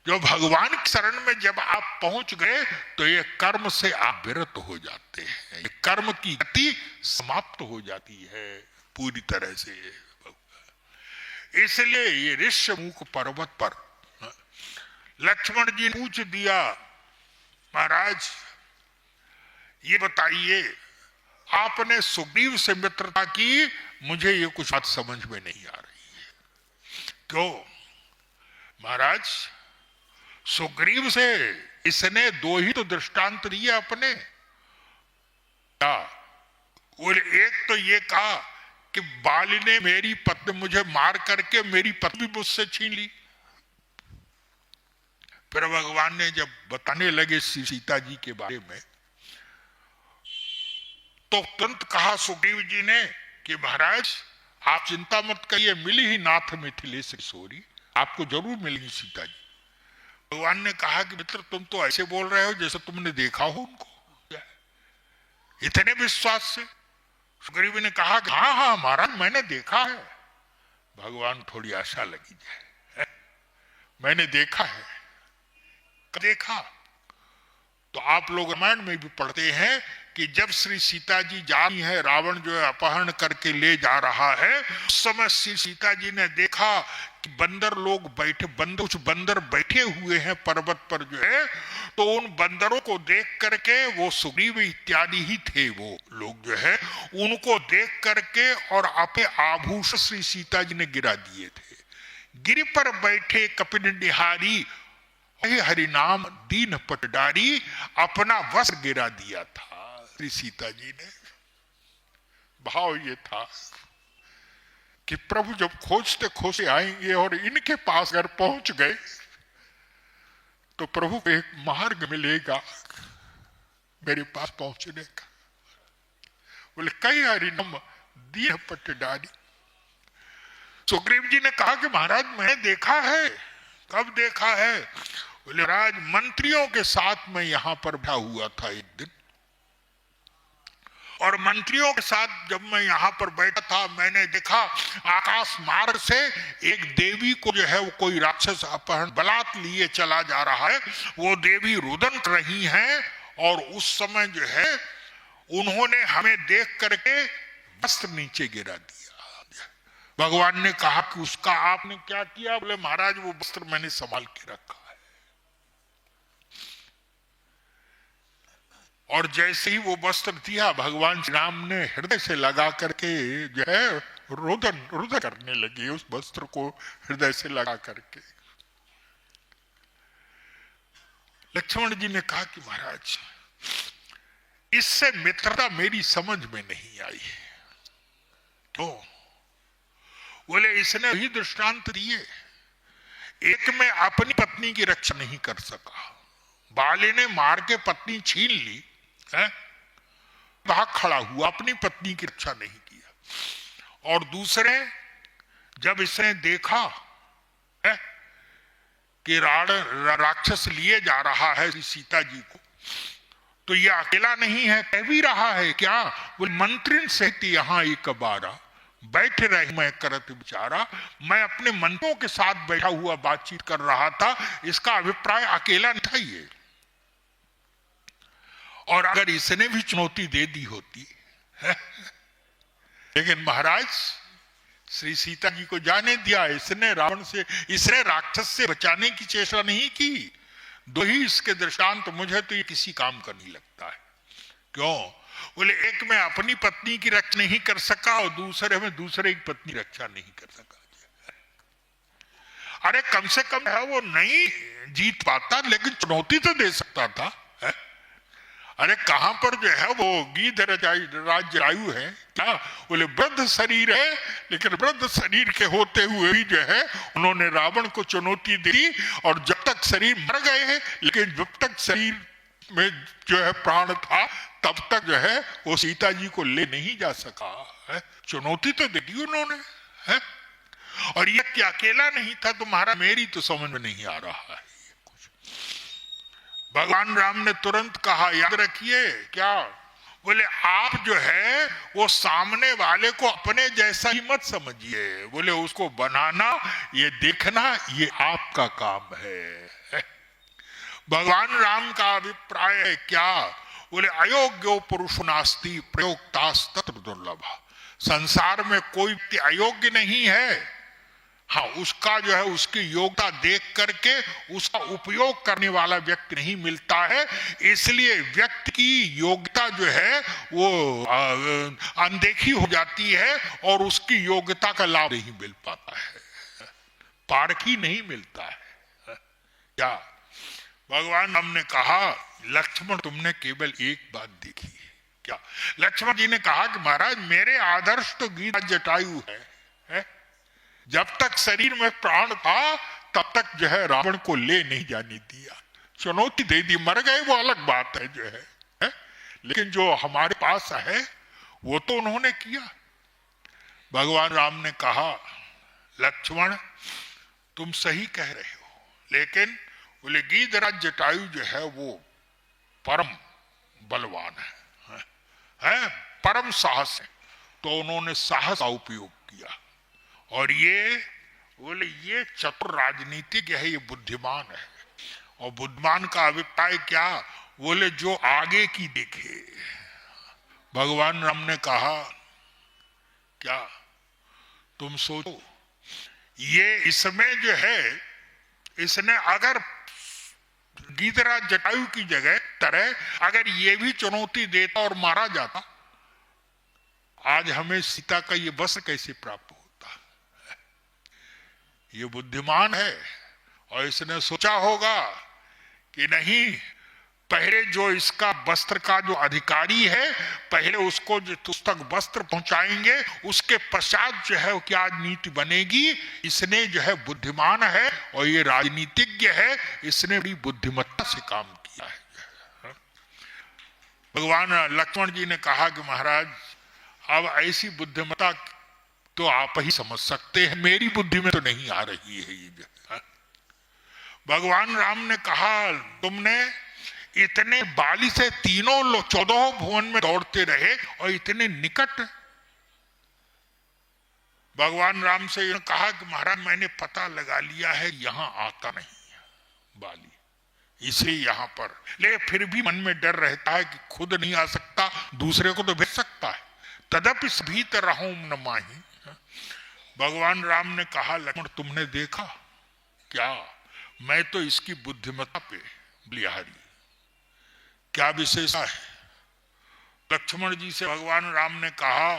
जो भगवान की शरण में जब आप पहुंच गए तो ये कर्म से आप विरत हो जाते हैं। कर्म की गति समाप्त हो जाती है पूरी तरह से। इसलिए ये ऋष्यमुख पर्वत पर लक्ष्मण जी ने पूछ दिया, महाराज ये बताइए, आपने सुग्रीव से मित्रता की, मुझे ये कुछ बात समझ में नहीं आ रही है। क्यों? महाराज सुग्रीव से इसने दो ही तो दृष्टांत दिए अपने। और एक तो ये कहा कि बाली ने मेरी पत्नी मुझे मार करके मेरी पत्नी मुझसे छीन ली। फिर भगवान ने जब बताने लगे सीता जी के बारे में तो तुरंत कहा सुग्रीव जी ने कि महाराज आप चिंता मत करिए, मिली ही नाथ मिथिलेश किशोरी, आपको जरूर मिलेगी सीता जी। भगवान ने कहा कि मित्र तुम तो ऐसे बोल रहे हो जैसे तुमने देखा हो उनको, इतने विश्वास से। सुग्रीव ने कहा कि हाँ हाँ महाराज मैंने देखा है। भगवान थोड़ी आशा लगी जाए, मैंने देखा है। कब देखा? तो आप लोग रामायण में भी पढ़ते हैं कि जब श्री सीता जी जा रही है, रावण जो है अपहरण करके ले जा रहा है, उस समय श्री सीता जी ने देखा कि बंदर लोग बैठे, कुछ बंदर बैठे हुए हैं पर्वत पर जो है, तो उन बंदरों को देख करके, वो सुग्रीव इत्यादि ही थे वो लोग जो है, उनको देख करके और अपने आभूषण श्री सीता जी ने गिरा दिए थे। गिरि पर बैठे कपिन निहारी, हरि नाम दीन पटडारी, अपना वस्त्र गिरा दिया था श्री सीता जी ने। भाव ये था कि प्रभु जब खोजते खोजते आएंगे और इनके पास अगर पहुंच गए तो प्रभु को एक मार्ग मिलेगा मेरे पास पहुंचने का। बोले कई हरि नाम दीन पटडारी। सुग्रीव जी ने कहा कि महाराज मैंने देखा है। कब देखा है? बोले राज मंत्रियों के साथ मैं यहां पर बैठा हुआ था एक दिन, और मंत्रियों के साथ जब मैं यहां पर बैठा था, मैंने देखा आकाश मार्ग से एक देवी को जो है वो कोई राक्षस अपहरण बलात् लिए चला जा रहा है। वो देवी रुदन कर रही हैं, और उस समय जो है उन्होंने हमें देख करके वस्त्र नीचे गिरा दिया। भगवान ने कहा कि उसका आपने क्या किया? बोले महाराज वो वस्त्र मैंने संभाल के रखा है। और जैसे ही वो वस्त्र दिया, भगवान श्री राम ने हृदय से लगा करके जो है रुदन करने लगे उस वस्त्र को हृदय से लगा करके। लक्ष्मण जी ने कहा कि महाराज इससे मित्रता मेरी समझ में नहीं आई। क्यों? बोले इसने ही दृष्टांत दिए। एक में अपनी पत्नी की रक्षा नहीं कर सका, बाले ने मार के पत्नी छीन ली है, भाग खड़ा हुआ, अपनी पत्नी की रक्षा नहीं किया। और दूसरे जब इसने देखा है कि राक्षस लिए जा रहा है सीता जी को, तो ये अकेला नहीं है, कह भी रहा है क्या? बोले मंत्री सहित यहाँ एक बारा बैठ रहे मैं करत विचारा। मैं अपने मंत्रियों के साथ बैठा हुआ बातचीत कर रहा था, इसका अभिप्राय अकेला नहीं था ये। और अगर इसने भी चुनौती दे दी होती है, लेकिन महाराज श्री सीता जी को जाने दिया। इसने रावण से, इसने राक्षस से बचाने की चेष्टा नहीं की। दो ही इसके दृष्टांत मुझे तो ये किसी काम का नहीं लगता है। क्यों? बोले एक में अपनी पत्नी की रक्षा नहीं कर सका, और दूसरे में दूसरे की पत्नी रक्षा नहीं कर सका। अरे कम से कम है वो नहीं जीत पाता, लेकिन चुनौती तो दे सकता था है? अरे कहां पर जो है वो गीध राजरायु है क्या? बोले वृद्ध शरीर है, लेकिन वृद्ध शरीर के होते हुए भी जो है उन्होंने रावण को चुनौती दी। और जब तक शरीर मर गए हैं, लेकिन जब तक शरीर में जो है प्राण था, तब तक जो है वो सीता जी को ले नहीं जा सका है। चुनौती तो दे दी उन्होंने है। और ये क्या अकेला नहीं था? तुम्हारा मेरी तो समझ में नहीं आ रहा है कुछ। भगवान राम ने तुरंत कहा, याद रखिए क्या? बोले आप जो है वो सामने वाले को अपने जैसा ही मत समझिए। बोले उसको बनाना, ये देखना, ये आपका काम है। भगवान राम का अभिप्राय है क्या? बोले अयोग्यो पुरुष नास्ति प्रयोक्तास्तत्र दुर्लभ। संसार में कोई अयोग्य नहीं है। हाँ, उसका जो है उसकी योग्यता देख करके उसका उपयोग करने वाला व्यक्ति नहीं मिलता है। इसलिए व्यक्ति की योग्यता जो है वो अनदेखी हो जाती है, और उसकी योग्यता का लाभ नहीं मिल पाता है, पारखी नहीं मिलता है। क्या भगवान हमने कहा, लक्ष्मण तुमने केवल एक बात देखी है क्या? लक्ष्मण जी ने कहा कि महाराज मेरे आदर्श तो गीत जटायु है? जब तक शरीर में प्राण था तब तक जो है रावण को ले नहीं जाने दिया, चुनौती दे दी। मर गए वो अलग बात है जो है? लेकिन जो हमारे पास है वो तो उन्होंने किया। भगवान राम ने कहा, लक्ष्मण तुम सही कह रहे हो, लेकिन बोले गीधराज जटायु जो है वो परम बलवान है, परम साहस है। तो उन्होंने साहस का उपयोग किया। और ये बोले ये चतुर राजनीतिज्ञ है, ये बुद्धिमान है। और बुद्धिमान का अभिप्राय क्या? बोले जो आगे की देखे, भगवान राम ने कहा, क्या तुम सोचो, ये इसमें जो है, इसने अगर गीतराज जटायु की जगह तरह अगर ये भी चुनौती देता और मारा जाता, आज हमें सीता का ये वस्त्र कैसे प्राप्त होता? ये बुद्धिमान है और इसने सोचा होगा कि नहीं, पहले जो इसका वस्त्र का जो अधिकारी है, पहले उसको जो उस तक वस्त्र पहुंचाएंगे, उसके पश्चात जो है क्या नीति बनेगी। इसने जो है बुद्धिमान है और ये राजनीतिज्ञ है, इसने बड़ी बुद्धिमत्ता से काम किया है। भगवान लक्ष्मण जी ने कहा कि महाराज, अब ऐसी बुद्धिमत्ता तो आप ही समझ सकते हैं, मेरी बुद्धि में तो नहीं आ रही है ये। भगवान राम ने कहा, तुमने इतने बाली से तीनों लोग 14 भुवन में दौड़ते रहे और इतने निकट। भगवान राम से कहा कि महाराज, मैंने पता लगा लिया है यहां आता नहीं है बाली, इसे यहां पर, लेकिन फिर भी मन में डर रहता है कि खुद नहीं आ सकता, दूसरे को तो भेज सकता है। तदपि भीतर रहूं न माही। भगवान राम ने कहा, लक्ष्मण तुमने देखा क्या, मैं तो इसकी बुद्धिमत्ता पे बलिहारी, क्या विशेषता है? लक्ष्मण जी से भगवान राम ने कहा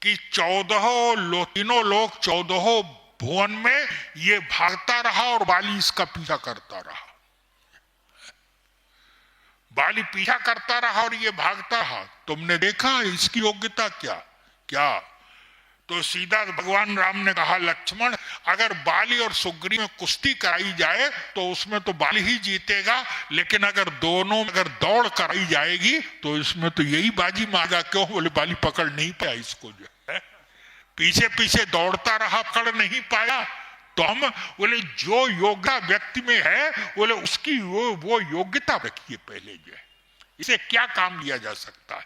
कि तीनों लोग 14 भुवन में ये भागता रहा और बाली इसका पीछा करता रहा। बाली पीछा करता रहा और ये भागता रहा, तुमने देखा इसकी योग्यता क्या? क्या? तो सीधा भगवान राम ने कहा, लक्ष्मण, अगर बाली और सुग्रीव में कुश्ती कराई जाए तो उसमें तो बाली ही जीतेगा, लेकिन अगर दोनों अगर दौड़ कराई जाएगी तो इसमें तो यही बाजी मांगा। क्यों? बोले बाली पकड़ नहीं पाया इसको, जो है पीछे पीछे दौड़ता रहा, पकड़ नहीं पाया। तो हम बोले जो योग्यता व्यक्ति में है, बोले उसकी वो योग्यता रखिए पहले, जो है इसे क्या काम लिया जा सकता है।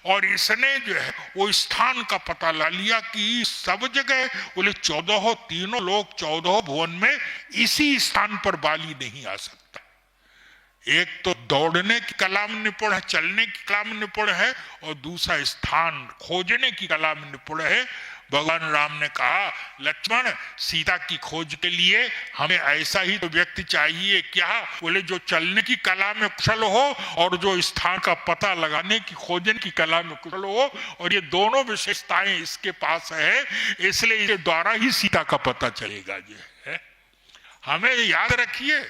और इसने जो है वो स्थान का पता ला लिया कि सब जगह, बोले 14 तीनों लोग 14 भुवन में इसी स्थान पर बाली नहीं आ सकता। एक तो दौड़ने की कला में निपुण है, चलने की कला में निपुण है, और दूसरा स्थान खोजने की कला में निपुण है। भगवान राम ने कहा, लक्ष्मण, सीता की खोज के लिए हमें ऐसा ही तो व्यक्ति चाहिए। क्या? बोले जो चलने की कला में कुशल हो और जो स्थान का पता लगाने की खोजने की कला में कुशल हो, और ये दोनों विशेषताएं इसके पास है, इसलिए इसके द्वारा ही सीता का पता चलेगा। जो है हमें याद रखिए,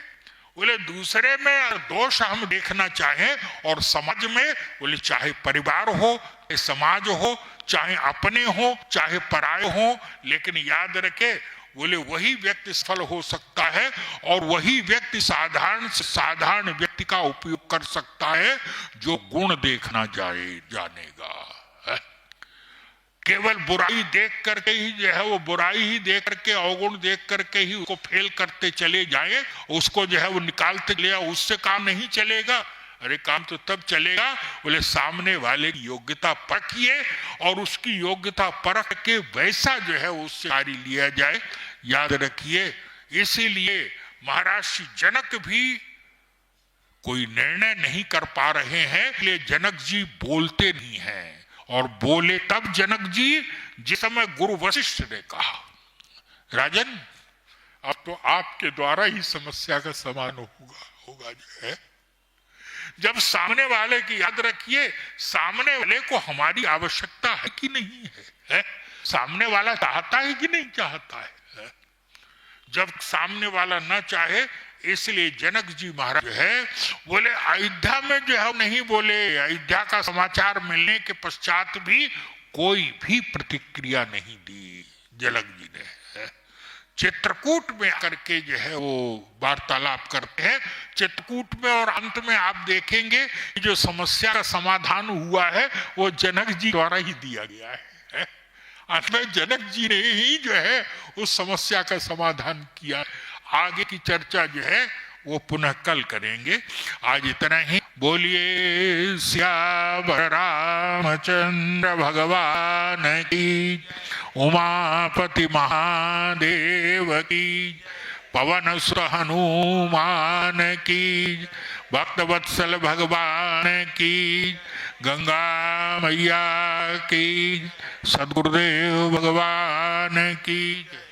बोले दूसरे में दोष हम देखना चाहें और समाज में, बोले चाहे परिवार हो, समाज हो, चाहे अपने हो, चाहे पराये हो, लेकिन याद रखे, बोले वही व्यक्ति सफल हो सकता है और वही व्यक्ति साधारण से साधारण व्यक्ति का उपयोग कर सकता है जो गुण देखना जानेगा। केवल बुराई देख करके ही जो है वो बुराई ही देख करके, अवगुण देख करके ही उसको फेल करते चले जाएं, उसको जो है वो निकालते चले, उससे काम नहीं चलेगा। अरे काम तो तब चलेगा, बोले सामने वाले की योग्यता परखिए और उसकी योग्यता परख के वैसा जो है उससे कार्य लिया जाए। याद रखिए, इसीलिए महर्षि जनक भी कोई निर्णय नहीं कर पा रहे हैं, इसलिए जनक जी बोलते नहीं हैं, और बोले तब जनक जी जिस समय गुरु वशिष्ठ ने कहा, राजन अब तो आपके द्वारा ही समस्या का समाधान होगा जो है। जब सामने वाले की, याद रखिए, सामने वाले को हमारी आवश्यकता है कि नहीं है? सामने वाला चाहता है कि नहीं चाहता है? जब सामने वाला ना चाहे, इसलिए जनक जी महाराज है बोले अयोध्या में जो है नहीं, बोले अयोध्या का समाचार मिलने के पश्चात भी कोई भी प्रतिक्रिया नहीं दी जनक जी ने। चित्रकूट में करके जो है वो वार्तालाप करते हैं। चित्रकूट में और अंत में आप देखेंगे जो समस्या का समाधान हुआ है वो जनक जी द्वारा ही दिया गया है। अंत में जनक जी ने ही जो है उस समस्या का समाधान किया। आगे की चर्चा जो है वो पुनः कल करेंगे। आज इतना ही। बोलिए सियावर रामचंद्र भगवान की, उमापति महादेव की, पवन सुत हनुमान की, भक्तवत्सल भगवान की, गंगा मैया की, सदगुरुदेव भगवान की जय।